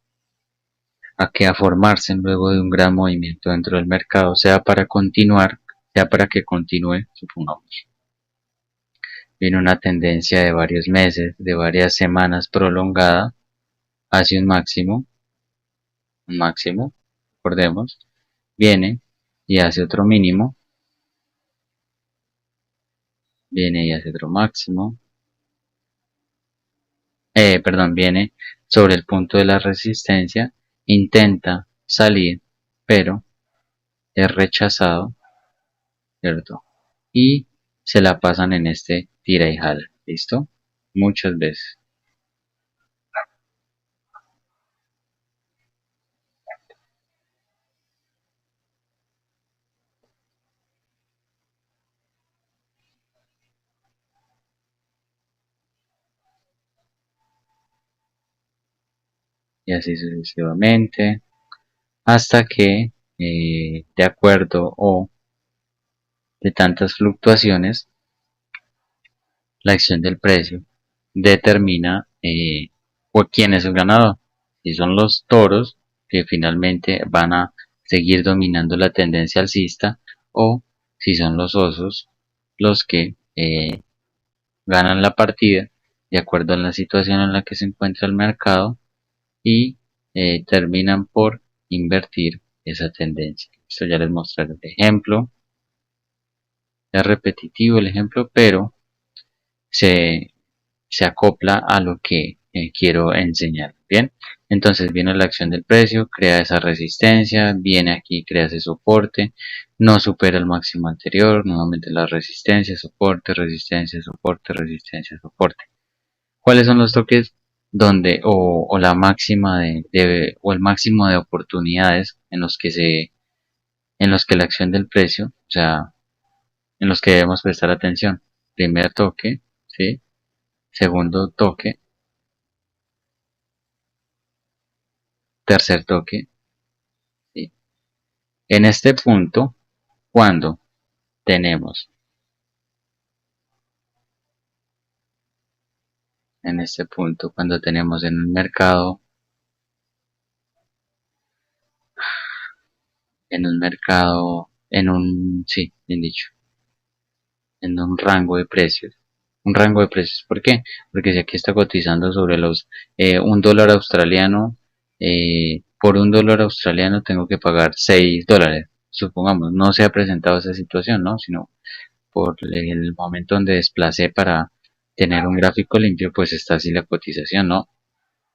formarse luego de un gran movimiento dentro del mercado, sea para continuar, sea para que continúe, supongamos. Viene una tendencia de varios meses, de varias semanas prolongada hacia un máximo, recordemos, viene y hace otro mínimo, viene y hace otro máximo, perdón, viene sobre el punto de la resistencia, intenta salir, pero es rechazado, ¿cierto? Y se la pasan en este tira y jala, ¿listo? Muchas veces. y así sucesivamente, hasta que de acuerdo o de tantas fluctuaciones, la acción del precio determina quién es el ganador. Si son los toros, que finalmente van a seguir dominando la tendencia alcista, o si son los osos los que ganan la partida de acuerdo a la situación en la que se encuentra el mercado y terminan por invertir esa tendencia. Esto ya les mostraré el ejemplo. Es repetitivo el ejemplo, pero se, se acopla a lo que quiero enseñar. Bien, entonces viene la acción del precio, crea esa resistencia, viene aquí, crea ese soporte, no supera el máximo anterior, nuevamente la resistencia, soporte, resistencia, soporte, resistencia, soporte. ¿Cuáles son los toques donde o la máxima o el máximo de oportunidades en los que la acción del precio, o sea, en los que debemos prestar atención? Primer toque, ¿sí? Segundo toque, tercer toque, ¿sí? En este punto, cuando tenemos, en este punto, cuando tenemos en un mercado, sí, bien dicho, en un rango de precios. Un rango de precios, ¿por qué? Porque si aquí está cotizando sobre los $1 australiano, por $1 australiano tengo que pagar $6. Supongamos, no se ha presentado esa situación, ¿no? Sino por el momento donde desplacé para tener un gráfico limpio, pues está así la cotización, ¿no?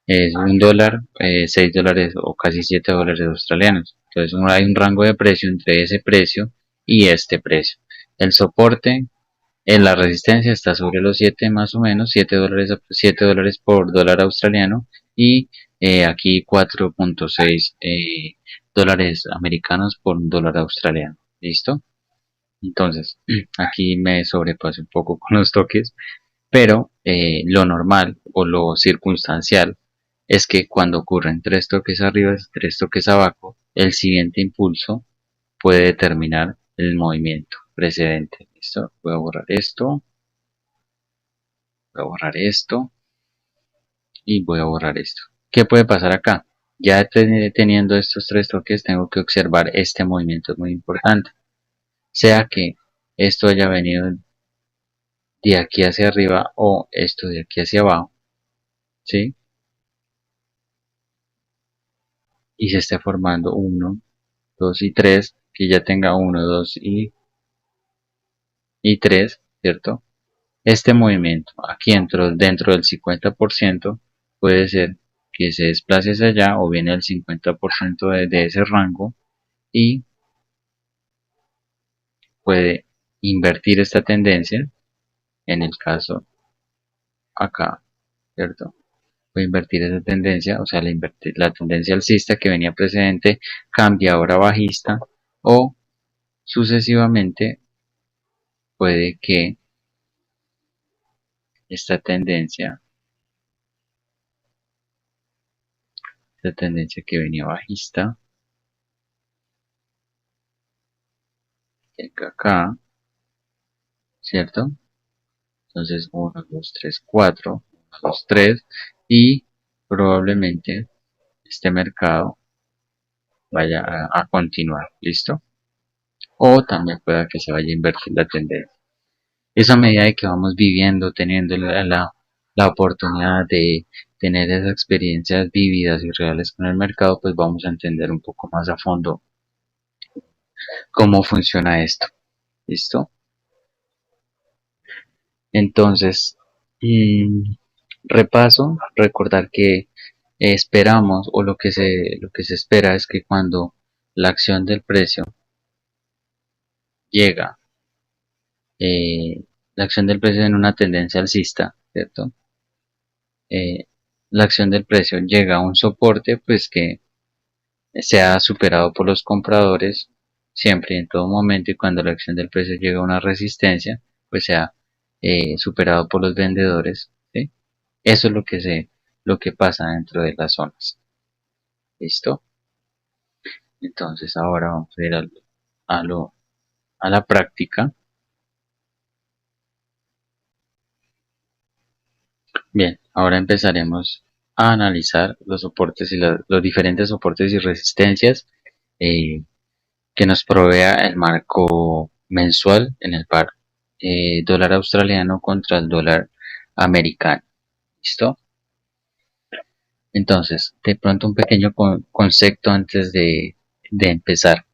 Es $1, $6 o casi $7 australianos. Entonces hay un rango de precio entre ese precio y este precio. El soporte en la resistencia está sobre los 7 más o menos, $7 por dólar australiano y aquí 4.6 dólares americanos por un dólar australiano. ¿Listo? Entonces, aquí me sobrepasé un poco con los toques, pero lo normal o lo circunstancial es que cuando ocurren tres toques arriba y tres toques abajo, el siguiente impulso puede determinar el movimiento precedente. ¿Listo? Voy a borrar esto, voy a borrar esto y voy a borrar esto. ¿Qué puede pasar acá? Ya teniendo estos tres toques, tengo que observar este movimiento, es muy importante. Sea que esto haya venido de aquí hacia arriba o esto de aquí hacia abajo, ¿sí? Y se esté formando 1, 2 y 3, que ya tenga 1, 2 y 3, ¿cierto? Este movimiento aquí dentro del 50% puede ser que se desplace hacia allá o viene el 50% de ese rango y puede invertir esta tendencia, en el caso acá, ¿cierto? Puede invertir esa tendencia, o sea, la tendencia alcista que venía precedente cambia ahora bajista o sucesivamente puede que esta tendencia, que venía bajista, venga acá, ¿cierto? Entonces 1, 2, 3, 4, 1, 2, 3 y probablemente este mercado vaya a continuar, ¿listo? O también pueda que se vaya a invertir la tendencia. Eso a medida de que vamos viviendo, teniendo la oportunidad de tener esas experiencias vívidas y reales con el mercado, pues vamos a entender un poco más a fondo cómo funciona esto. ¿Listo? Entonces, repaso, recordar que esperamos o lo que se espera es que cuando la acción del precio llega, eh, la acción del precio en una tendencia alcista, ¿cierto? Eh, la acción del precio llega a un soporte, pues que sea superado por los compradores siempre y en todo momento, y cuando la acción del precio llega a una resistencia, pues sea superado por los vendedores, ¿sí? Eso es lo que pasa dentro de las zonas. ¿Listo? Entonces ahora vamos a ir a, lo, a la práctica. Bien, ahora empezaremos a analizar los soportes y los diferentes soportes y resistencias eh, que nos provea el marco mensual en el par dólar australiano contra el dólar americano. ¿Listo? Entonces, de pronto un pequeño concepto antes de empezar.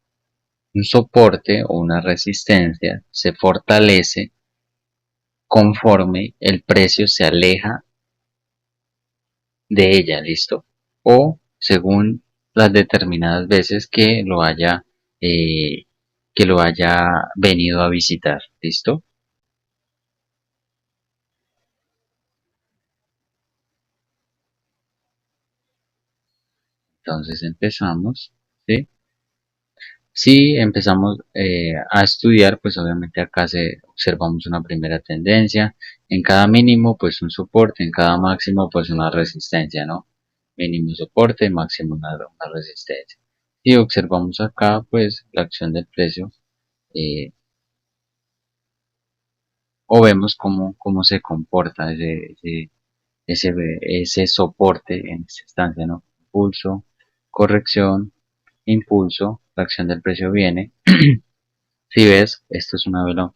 Un soporte o una resistencia se fortalece conforme el precio se aleja de ella, ¿listo? O según las determinadas veces eh, que lo haya venido a visitar, ¿listo? Entonces empezamos, ¿sí? Si empezamos a estudiar, pues obviamente acá observamos una primera tendencia, en cada mínimo pues un soporte, en cada máximo pues una resistencia, ¿no? Mínimo soporte, máximo una resistencia. Y observamos acá pues la acción del precio eh, o vemos cómo se comporta ese, ese soporte en esta instancia, ¿no? Impulso, corrección, impulso, la acción del precio viene. Si ves, esto es una vela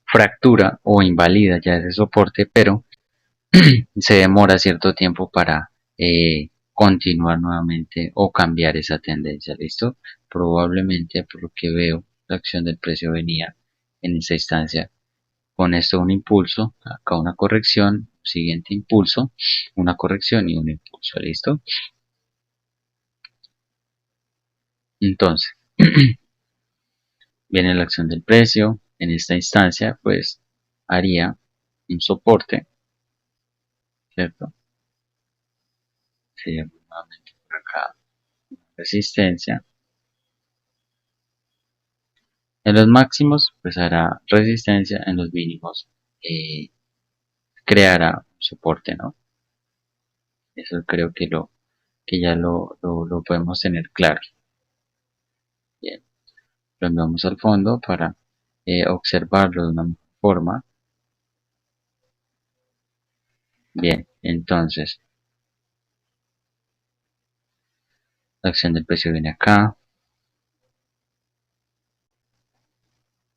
fractura o invalida ya ese soporte, pero se demora cierto tiempo para continuar nuevamente o cambiar esa tendencia, ¿listo? Probablemente por lo que veo, la acción del precio venía en esa instancia con esto un impulso, acá una corrección, siguiente impulso, una corrección y un impulso, ¿listo? Entonces, viene la acción del precio, en esta instancia pues haría un soporte, ¿cierto? Sería nuevamente por acá resistencia. En los máximos pues hará resistencia, en los mínimos eh, creará soporte, ¿no? Eso creo que ya lo podemos tener claro. Bien, lo enviamos al fondo para observarlo de una mejor forma. Bien, entonces la acción del precio viene acá.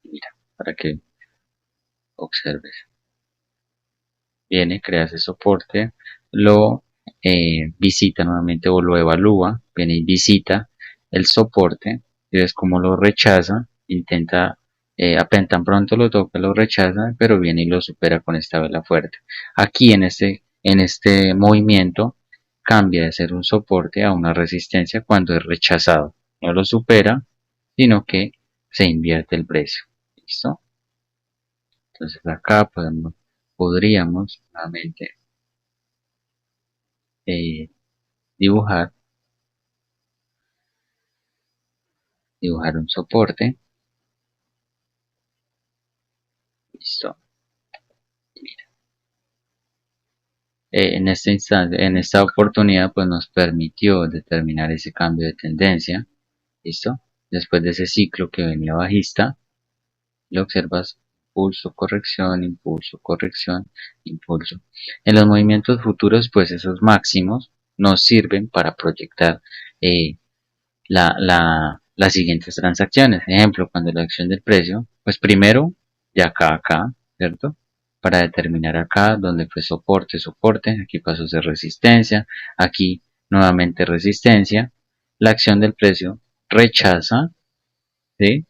Mira, para que observes. Viene, crea ese soporte, lo visita nuevamente o lo evalúa, viene y visita el soporte, y ves cómo lo rechaza, intenta, apenas tan pronto lo toca, lo rechaza, pero viene y lo supera con esta vela fuerte. Aquí en este movimiento cambia de ser un soporte a una resistencia cuando es rechazado. No lo supera, sino que se invierte el precio. ¿Listo? Entonces acá podríamos nuevamente eh, dibujar, dibujar un soporte. Listo. En esta instancia, en esta oportunidad, pues nos permitió determinar ese cambio de tendencia. Listo. Después de ese ciclo que venía bajista, lo observas impulso, corrección, impulso, corrección, impulso. En los movimientos futuros, pues esos máximos nos sirven para proyectar eh, las siguientes transacciones. Ejemplo, cuando la acción del precio, pues primero de acá a acá, ¿cierto? Para determinar acá donde fue soporte, soporte, aquí pasó a ser resistencia, aquí nuevamente resistencia, la acción del precio rechaza, ¿sí?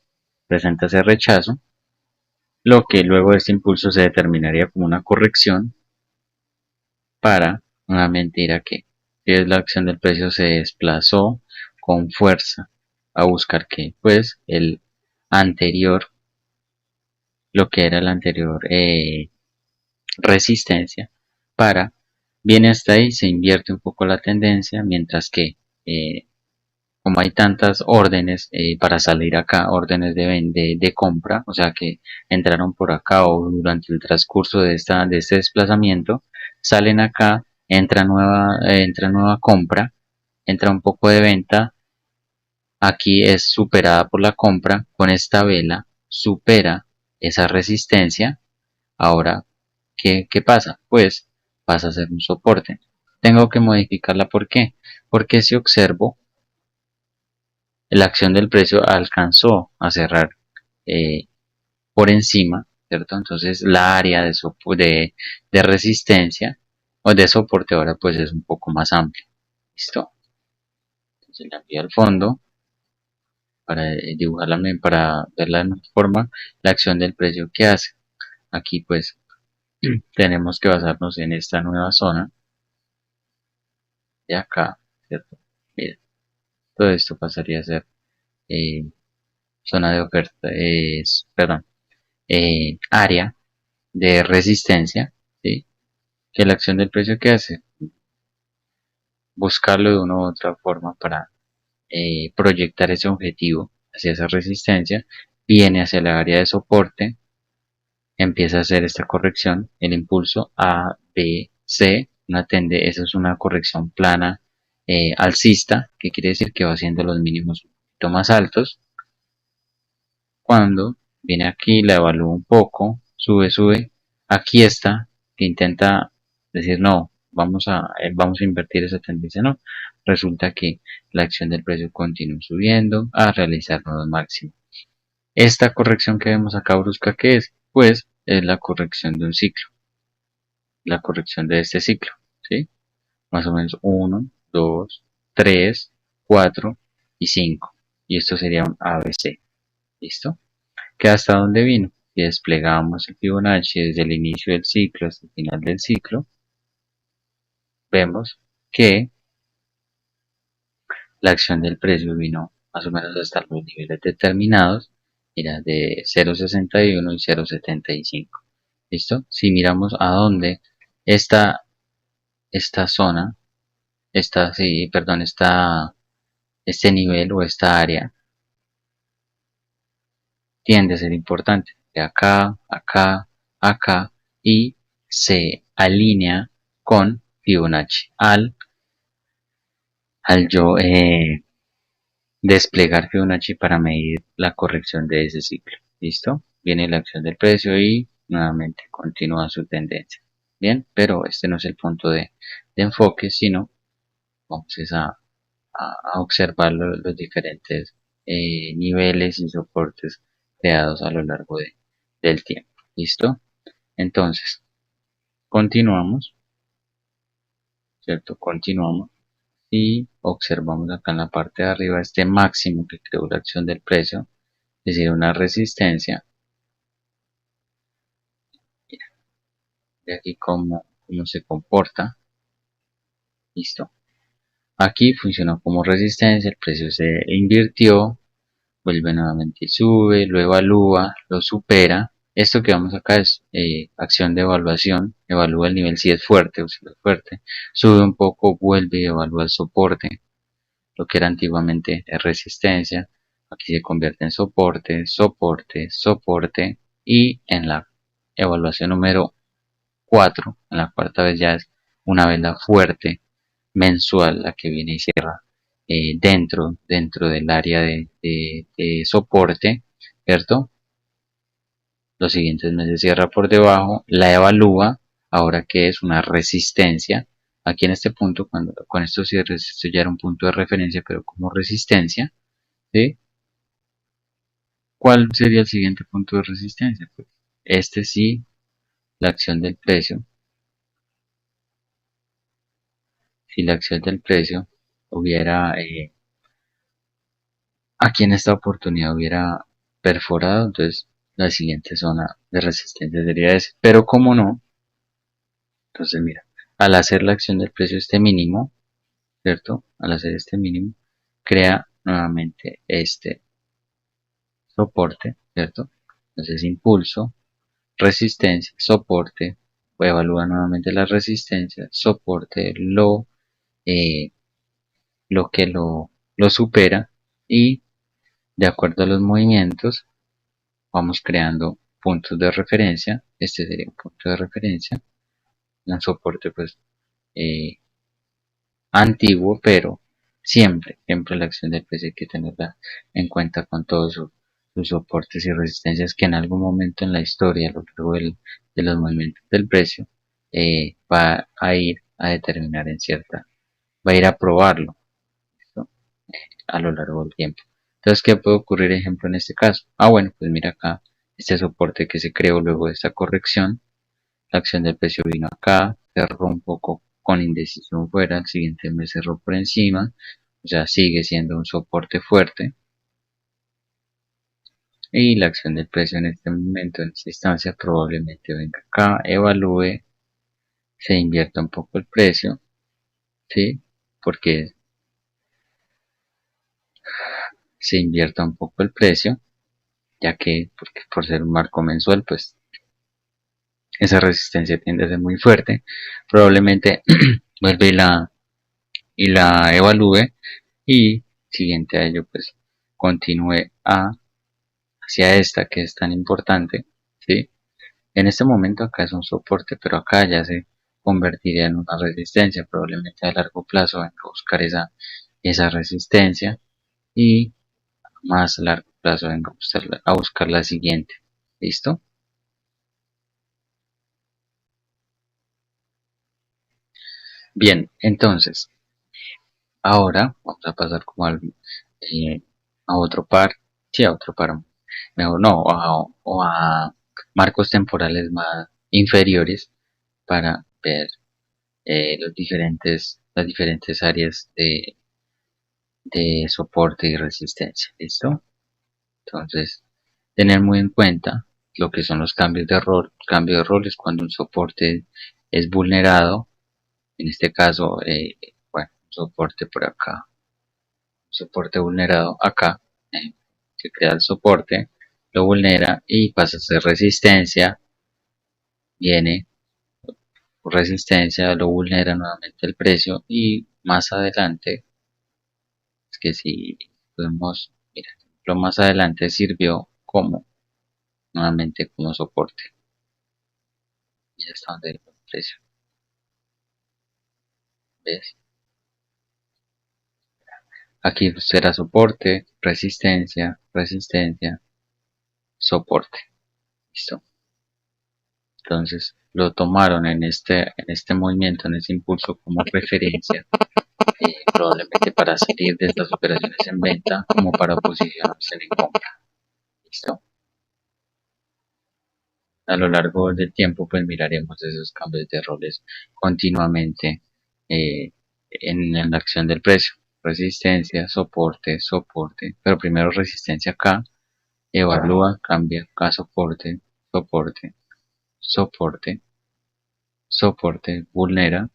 Presenta ese rechazo, lo que luego de este impulso se determinaría como una corrección para nuevamente ir a que si es la acción del precio se desplazó con fuerza a buscar que pues el anterior, lo que era la anterior resistencia, para viene hasta ahí, se invierte un poco la tendencia, mientras que como hay tantas órdenes para salir acá, órdenes de compra, o sea que entraron por acá o durante el transcurso de este desplazamiento, salen acá, entra nueva compra, entra un poco de venta, aquí es superada por la compra, con esta vela supera esa resistencia. Ahora, ¿qué pasa? Pues pasa a ser un soporte. Tengo que modificarla, ¿por qué? Porque si observo, la acción del precio alcanzó a cerrar eh, por encima, ¿cierto? Entonces la área de resistencia o de soporte ahora pues es un poco más amplia. ¿Listo? Entonces la envío al fondo para dibujarla para verla de mejor forma, la acción del precio que hace. Aquí pues tenemos que basarnos en esta nueva zona de acá, ¿cierto? Mira, todo esto pasaría a ser eh, zona de oferta, perdón, área de resistencia, ¿sí? Que la acción del precio que hace, buscarlo de una u otra forma para proyectar ese objetivo hacia esa resistencia, viene hacia la área de soporte, empieza a hacer esta corrección, el impulso A, B, C, eso es una corrección plana alcista, que quiere decir que va haciendo los mínimos un poquito más altos. Cuando viene aquí, la evalúa un poco, sube, aquí está, que intenta decir no, vamos a invertir esa tendencia, no, resulta que la acción del precio continúa subiendo a realizar nuevos máximos. Esta corrección que vemos acá brusca, ¿qué es? Pues es la corrección de un ciclo, la corrección de este ciclo, ¿sí? Más o menos 1, 2, 3, 4 y 5. Y esto sería un ABC, ¿listo? Que hasta dónde vino. Si desplegamos el Fibonacci desde el inicio del ciclo hasta el final del ciclo, vemos que la acción del precio vino más o menos hasta los niveles determinados, era de 0.61 y 0.75. ¿Listo? Si miramos a dónde esta, esta zona, sí, perdón, este nivel o esta área tiende a ser importante. De acá, acá, acá y se alinea con Fibonacci al yo desplegar Fibonacci para medir la corrección de ese ciclo. ¿Listo? Viene la acción del precio y nuevamente continúa su tendencia. Bien, pero este no es el punto de enfoque, sino vamos a observar los diferentes niveles y soportes creados a lo largo del tiempo. ¿Listo? Entonces, continuamos, ¿cierto? Continuamos y observamos acá en la parte de arriba este máximo que creó la acción del precio, es decir, una resistencia. Mira, de aquí cómo se comporta. Listo. Aquí funcionó como resistencia, el precio se invirtió, vuelve nuevamente y sube, lo evalúa, lo supera. Esto que vamos acá es acción de evaluación, evalúa el nivel si es fuerte o si no es fuerte, sube un poco, vuelve y evalúa el soporte, lo que era antiguamente resistencia, aquí se convierte en soporte, soporte, soporte y en la evaluación número 4, en la cuarta vez ya es una vela fuerte mensual la que viene y cierra dentro del área de soporte, ¿cierto? Los siguientes meses cierra por debajo, la evalúa, ahora que es una resistencia. Aquí en este punto, con estos cierres, esto ya era un punto de referencia, pero como resistencia, ¿sí? ¿Cuál sería el siguiente punto de resistencia? Pues este sí, la acción del precio. Si la acción del precio hubiera, aquí en esta oportunidad hubiera perforado, entonces la siguiente zona de resistencia sería ese. Pero como no, entonces mira, al hacer la acción del precio este mínimo, ¿cierto? Al hacer este mínimo, crea nuevamente este soporte, ¿cierto? Entonces impulso, resistencia, soporte, evalúa nuevamente la resistencia, soporte, eh, lo supera y de acuerdo a los movimientos vamos creando puntos de referencia. Este sería un punto de referencia, un soporte pues eh, antiguo, pero Siempre la acción del precio hay que tenerla en cuenta con todos sus soportes y resistencias que en algún momento en la historia, a lo largo de los movimientos del precio, va a ir a determinar va a ir a probarlo, ¿no? A lo largo del tiempo. Entonces, ¿qué puede ocurrir, ejemplo, en este caso? Bueno, pues mira acá, este soporte que se creó luego de esta corrección, la acción del precio vino acá, cerró un poco con indecisión fuera, el siguiente mes cerró por encima, o sea, sigue siendo un soporte fuerte. Y la acción del precio en este momento, en esta instancia, probablemente venga acá, evalúe, se invierta un poco el precio, ¿sí? Porque se invierta un poco el precio, ya que porque por ser un marco mensual, pues esa resistencia tiende a ser muy fuerte. Probablemente vuelve y la evalúe y siguiente a ello, pues continúe hacia esta que es tan importante, ¿sí? En este momento acá es un soporte, pero acá ya se convertiría en una resistencia, probablemente a largo plazo venga a buscar esa resistencia y más a largo plazo venga a buscar la siguiente. ¿Listo? Bien, entonces, ahora vamos a pasar como eh, a otro par, sí, a otro par, mejor no, o a marcos temporales más inferiores para ver las diferentes áreas de soporte y resistencia. ¿Listo? Entonces, tener muy en cuenta lo que son los cambios de rol. Cambio de rol es cuando un soporte es vulnerado. En este caso, bueno, un soporte por acá, un soporte vulnerado acá. Se crea el soporte, lo vulnera y pasa a ser resistencia. Viene resistencia, lo vulnera nuevamente el precio y más adelante es que si podemos, mira, lo más adelante sirvió como nuevamente como soporte. Y ya está donde el precio. ¿Ves? Aquí será soporte, resistencia, resistencia, soporte. Listo. Entonces lo tomaron en este movimiento, en este impulso como referencia, probablemente para salir de estas operaciones en venta como para posicionarse en compra. Listo. A lo largo del tiempo pues miraremos esos cambios de roles continuamente eh, en la acción del precio. Resistencia, soporte, soporte, pero primero resistencia acá, evalúa, cambia acá soporte, soporte, soporte, soporte, vulnera,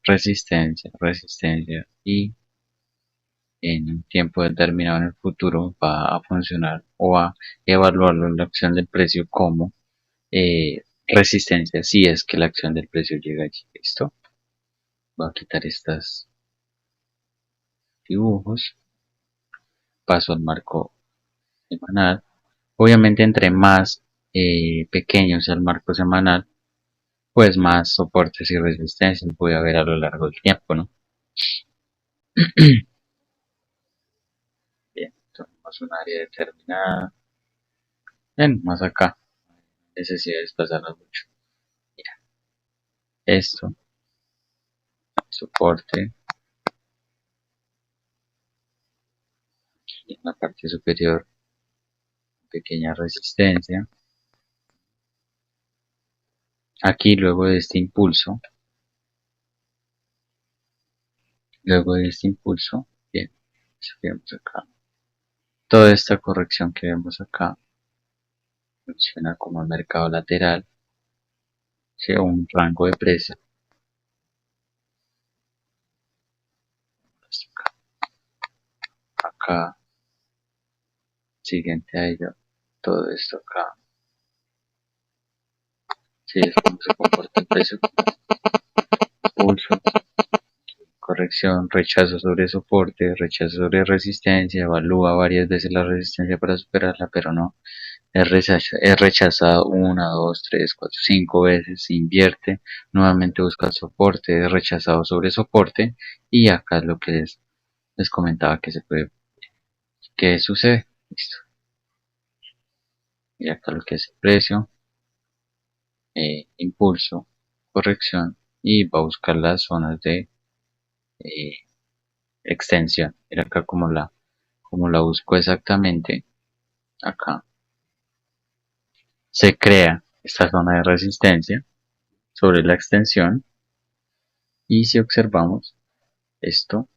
resistencia, resistencia y en un tiempo determinado en el futuro va a funcionar o a evaluarlo en la acción del precio como resistencia si es que la acción del precio llega allí. ¿Listo? Voy a quitar estos dibujos, paso al marco semanal. Obviamente entre más pequeño sea el marco semanal, pues más soportes y resistencias voy a ver a lo largo del tiempo, ¿no? Bien, tenemos un área determinada. Bien, más acá, necesidad de desplazarnos mucho. Mira, esto, soporte, y en la parte superior, pequeña resistencia. Aquí luego de este impulso, bien, vemos acá, toda esta corrección que vemos acá funciona como el mercado lateral, ¿sí? Un rango de precio. Acá, siguiente a ello, todo esto acá, ¿sí? Es como se comporta el precio, impulso, corrección, rechazo sobre soporte, rechazo sobre resistencia, evalúa varias veces la resistencia para superarla, pero no es rechazado una, dos, tres, cuatro, cinco veces, se invierte, nuevamente busca el soporte, es rechazado sobre soporte y acá es lo que les comentaba que se puede, que sucede. Listo. Y acá lo que es el precio, impulso, corrección y va a buscar las zonas de eh, extensión. Mira acá como la busco exactamente, acá se crea esta zona de resistencia sobre la extensión y si observamos esto,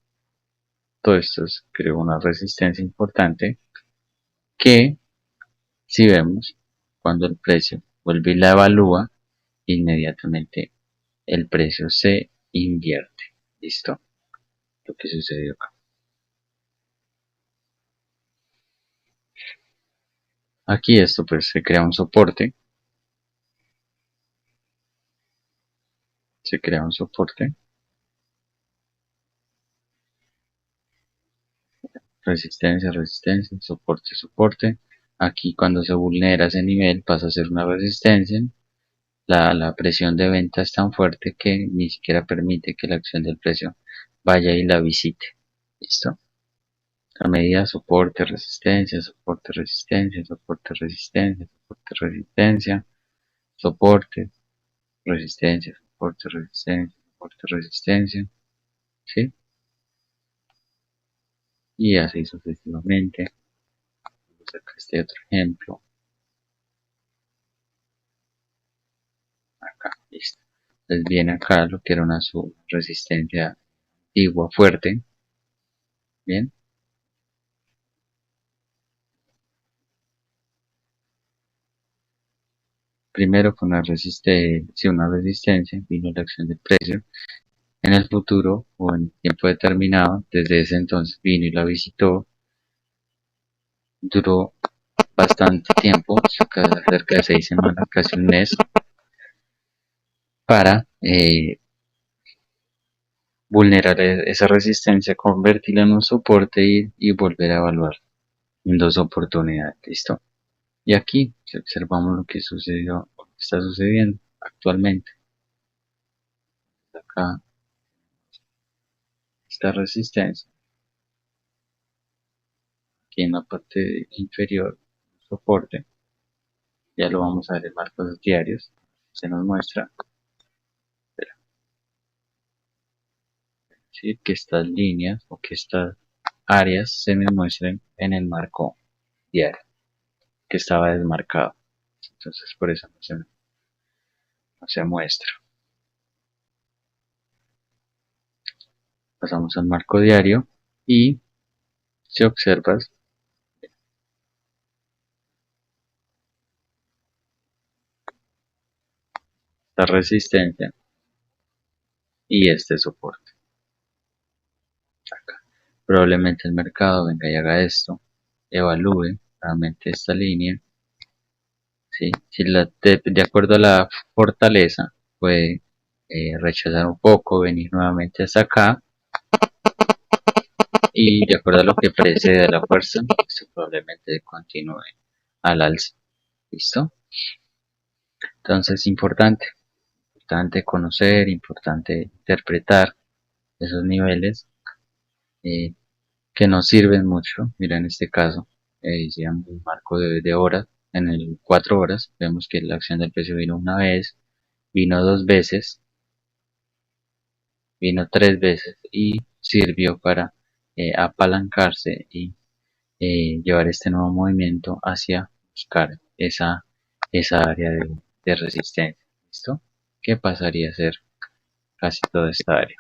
todo esto crea una resistencia importante que si vemos cuando el precio vuelve y la evalúa, inmediatamente el precio se invierte. ¿Listo? Lo que sucedió acá. Aquí esto pues se crea un soporte, se crea un soporte, resistencia, resistencia, soporte, soporte. Aquí cuando se vulnera ese nivel pasa a ser una resistencia. La presión de venta es tan fuerte que ni siquiera permite que la acción del precio vaya y la visite. ¿Listo? A medida soporte, resistencia, soporte, resistencia, soporte, resistencia, soporte, resistencia, soporte, resistencia, soporte, resistencia, soporte, resistencia, ¿sí? Y así sucesivamente. Vamos a sacar este otro ejemplo. Acá, listo. Entonces viene acá lo que era una resistencia antigua fuerte. Bien. Primero con una resistencia, vino la acción del precio. En el futuro o en tiempo determinado, desde ese entonces vino y la visitó. Duró bastante tiempo, cerca de 6 semanas, casi un mes, para vulnerar esa resistencia, convertirla en un soporte y volver a evaluar en dos oportunidades. ¿Listo? Y aquí si observamos lo que sucedió, lo que está sucediendo actualmente. Acá esta resistencia, aquí en la parte inferior, soporte, ya lo vamos a ver en marcos diarios, se nos muestra, ¿sí? Que estas líneas o que estas áreas se me muestren en el marco diario, que estaba desmarcado. Entonces por eso no se muestra. Pasamos al marco diario y si observas, la resistencia y este soporte. Acá. Probablemente el mercado venga y haga esto, evalúe realmente esta línea, ¿sí? Si de acuerdo a la fortaleza puede rechazar un poco, venir nuevamente hasta acá y de acuerdo a lo que precede la fuerza, esto probablemente continúe al alza. ¿Listo? Entonces importante conocer, importante interpretar esos niveles eh, que nos sirven mucho. Mira, en este caso, decíamos un marco de horas, en el 4 horas, vemos que la acción del precio vino una vez, vino dos veces, vino tres veces y sirvió para apalancarse y llevar este nuevo movimiento hacia buscar esa área de resistencia. ¿Listo? ¿Qué pasaría a ser casi toda esta área?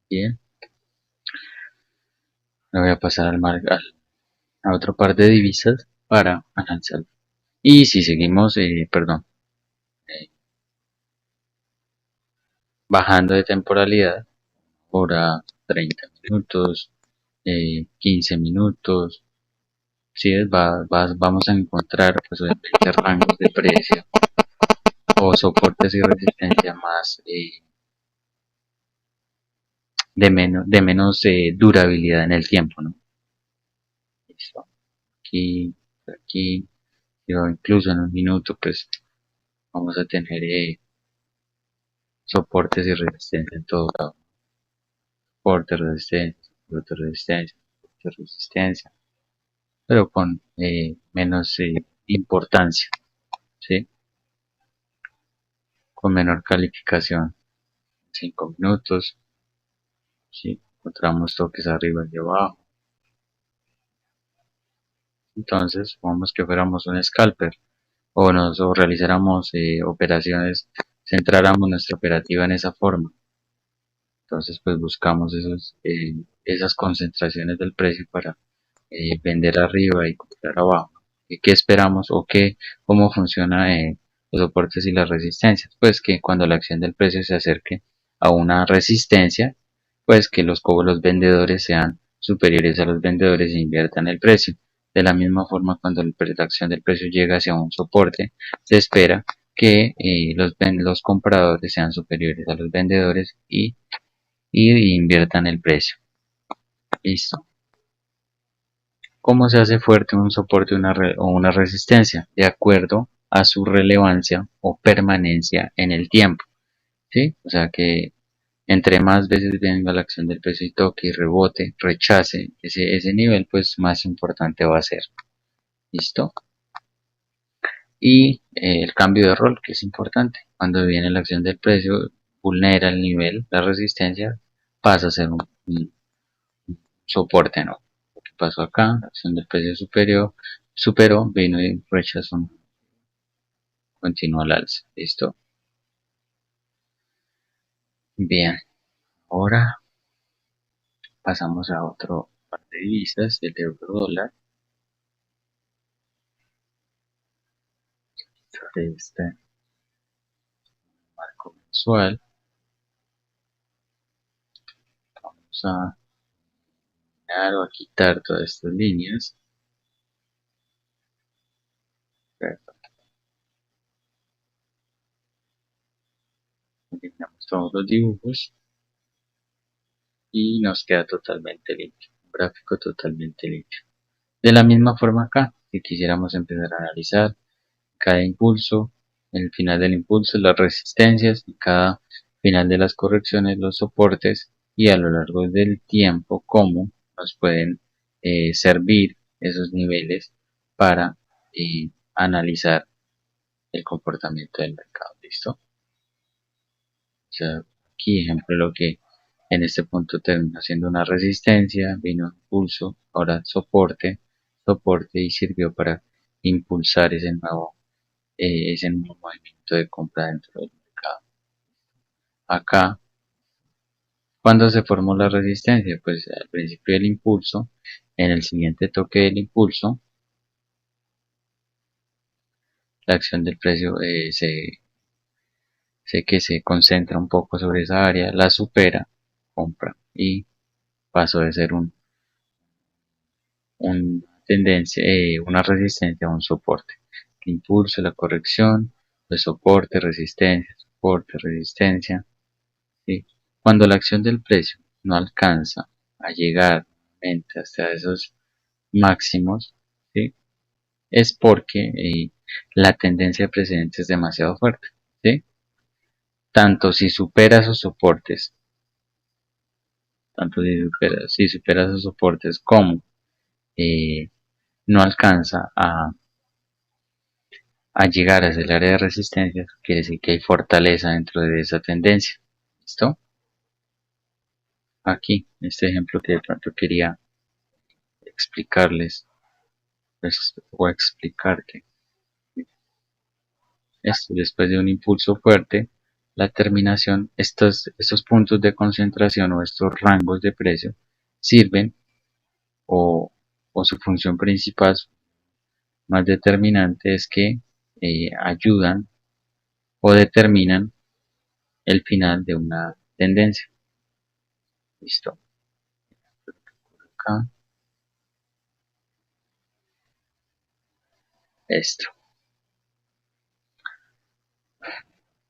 Bien, me voy a pasar a otro par de divisas para analizar. Y si seguimos, perdón, eh, bajando de temporalidad, hora 30 minutos, 15 minutos, ¿sí? Vamos a encontrar pues obviamente rangos de precio o soportes y resistencia más de menos durabilidad en el tiempo, ¿no? Listo. aquí, aquí, o incluso en un minuto, pues vamos a tener soportes y resistencia en todo lado. Soporte, resistencia, soporte, resistencia, soporte, resistencia, pero con menos importancia, ¿sí? Con menor calificación. 5 minutos, ¿sí? Encontramos toques arriba y abajo. Entonces, vamos que fuéramos un scalper o realizáramos operaciones, centráramos nuestra operativa en esa forma. Entonces, pues buscamos esas concentraciones del precio para vender arriba y comprar abajo. ¿Y qué esperamos o cómo funciona los soportes y las resistencias? Pues que cuando la acción del precio se acerque a una resistencia, pues que los vendedores sean superiores a los vendedores e inviertan el precio. De la misma forma, cuando la acción del precio llega hacia un soporte, se espera que los compradores sean superiores a los vendedores y inviertan el precio. Listo. ¿Cómo se hace fuerte un soporte o una resistencia? De acuerdo a su relevancia o permanencia en el tiempo. ¿Sí? O sea que entre más veces venga la acción del precio y toque y rebote, rechace ese nivel, pues más importante va a ser. ¿Listo? Y el cambio de rol, que es importante. Cuando viene la acción del precio, vulnera el nivel, la resistencia, pasa a ser un soporte, ¿no? Lo que pasó acá, la acción del precio superó, vino y rechazó, continuó al alza. ¿Listo? Bien, ahora pasamos a otro par de divisas, el euro dólar. Sobre este marco mensual, vamos a eliminar o a quitar todas estas líneas. Eliminamos todos los dibujos y nos queda totalmente limpio, un gráfico totalmente limpio. De la misma forma acá, si quisiéramos empezar a analizar cada impulso, el final del impulso, las resistencias, y cada final de las correcciones, los soportes, y a lo largo del tiempo cómo nos pueden servir esos niveles para analizar el comportamiento del mercado. ¿Listo? O sea, aquí ejemplo lo que en este punto terminó siendo una resistencia, vino impulso, ahora soporte, soporte y sirvió para impulsar ese nuevo movimiento de compra dentro del mercado. Acá, cuando se formó la resistencia, pues al principio del impulso, en el siguiente toque del impulso, la acción del precio sé que se concentra un poco sobre esa área, la supera, compra y pasó de ser una resistencia a un soporte. El impulso, la corrección, pues soporte, resistencia. ¿Sí? Cuando la acción del precio no alcanza a llegar nuevamente hasta esos máximos, ¿sí? Es porque la tendencia precedente es demasiado fuerte. ¿Sí? Tanto si supera esos soportes, si supera esos soportes como eh, no alcanza a llegar a ese área de resistencia, quiere decir que hay fortaleza dentro de esa tendencia. ¿Listo? Aquí, este ejemplo que de pronto quería explicarles pues, o explicarte. Esto, después de un impulso fuerte, la terminación, estos puntos de concentración o estos rangos de precio sirven o su función principal más determinante es que ayudan o determinan el final de una tendencia. Listo. Acá, esto.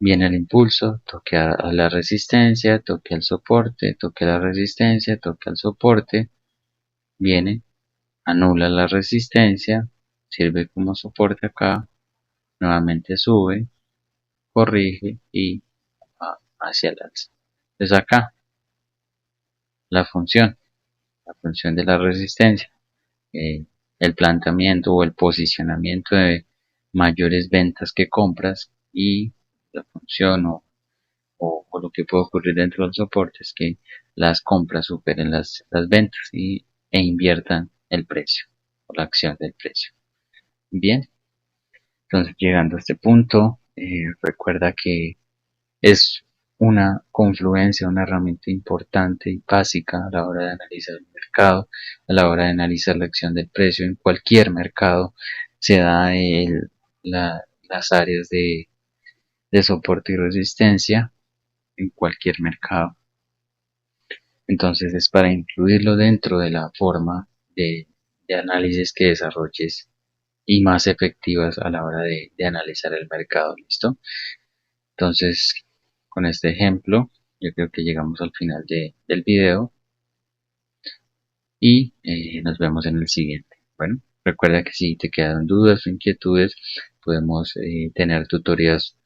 Viene el impulso, toque a la resistencia, toque al soporte, toque a la resistencia, toque al soporte, viene, anula la resistencia, sirve como soporte acá, nuevamente sube, corrige y va hacia el alza. Entonces acá la función, de la resistencia, eh, el planteamiento o el posicionamiento de mayores ventas que compras, y la función o lo que puede ocurrir dentro del soporte es que las compras superen las ventas e inviertan el precio o la acción del precio. Bien, entonces llegando a este punto, recuerda que es una confluencia, una herramienta importante y básica a la hora de analizar el mercado, a la hora de analizar la acción del precio. En cualquier mercado se da las áreas de soporte y resistencia, en cualquier mercado. Entonces es para incluirlo dentro de la forma de análisis que desarrolles y más efectivas a la hora de analizar el mercado. ¿Listo? Entonces, con este ejemplo, yo creo que llegamos al final del video y nos vemos en el siguiente. Bueno, recuerda que si te quedan dudas o inquietudes, podemos tener tutorías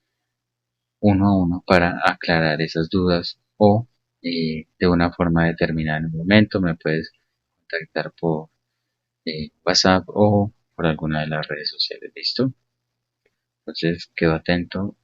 uno a uno para aclarar esas dudas, o de una forma determinada en un momento me puedes contactar por WhatsApp o por alguna de las redes sociales. ¿Listo? Entonces quedo atento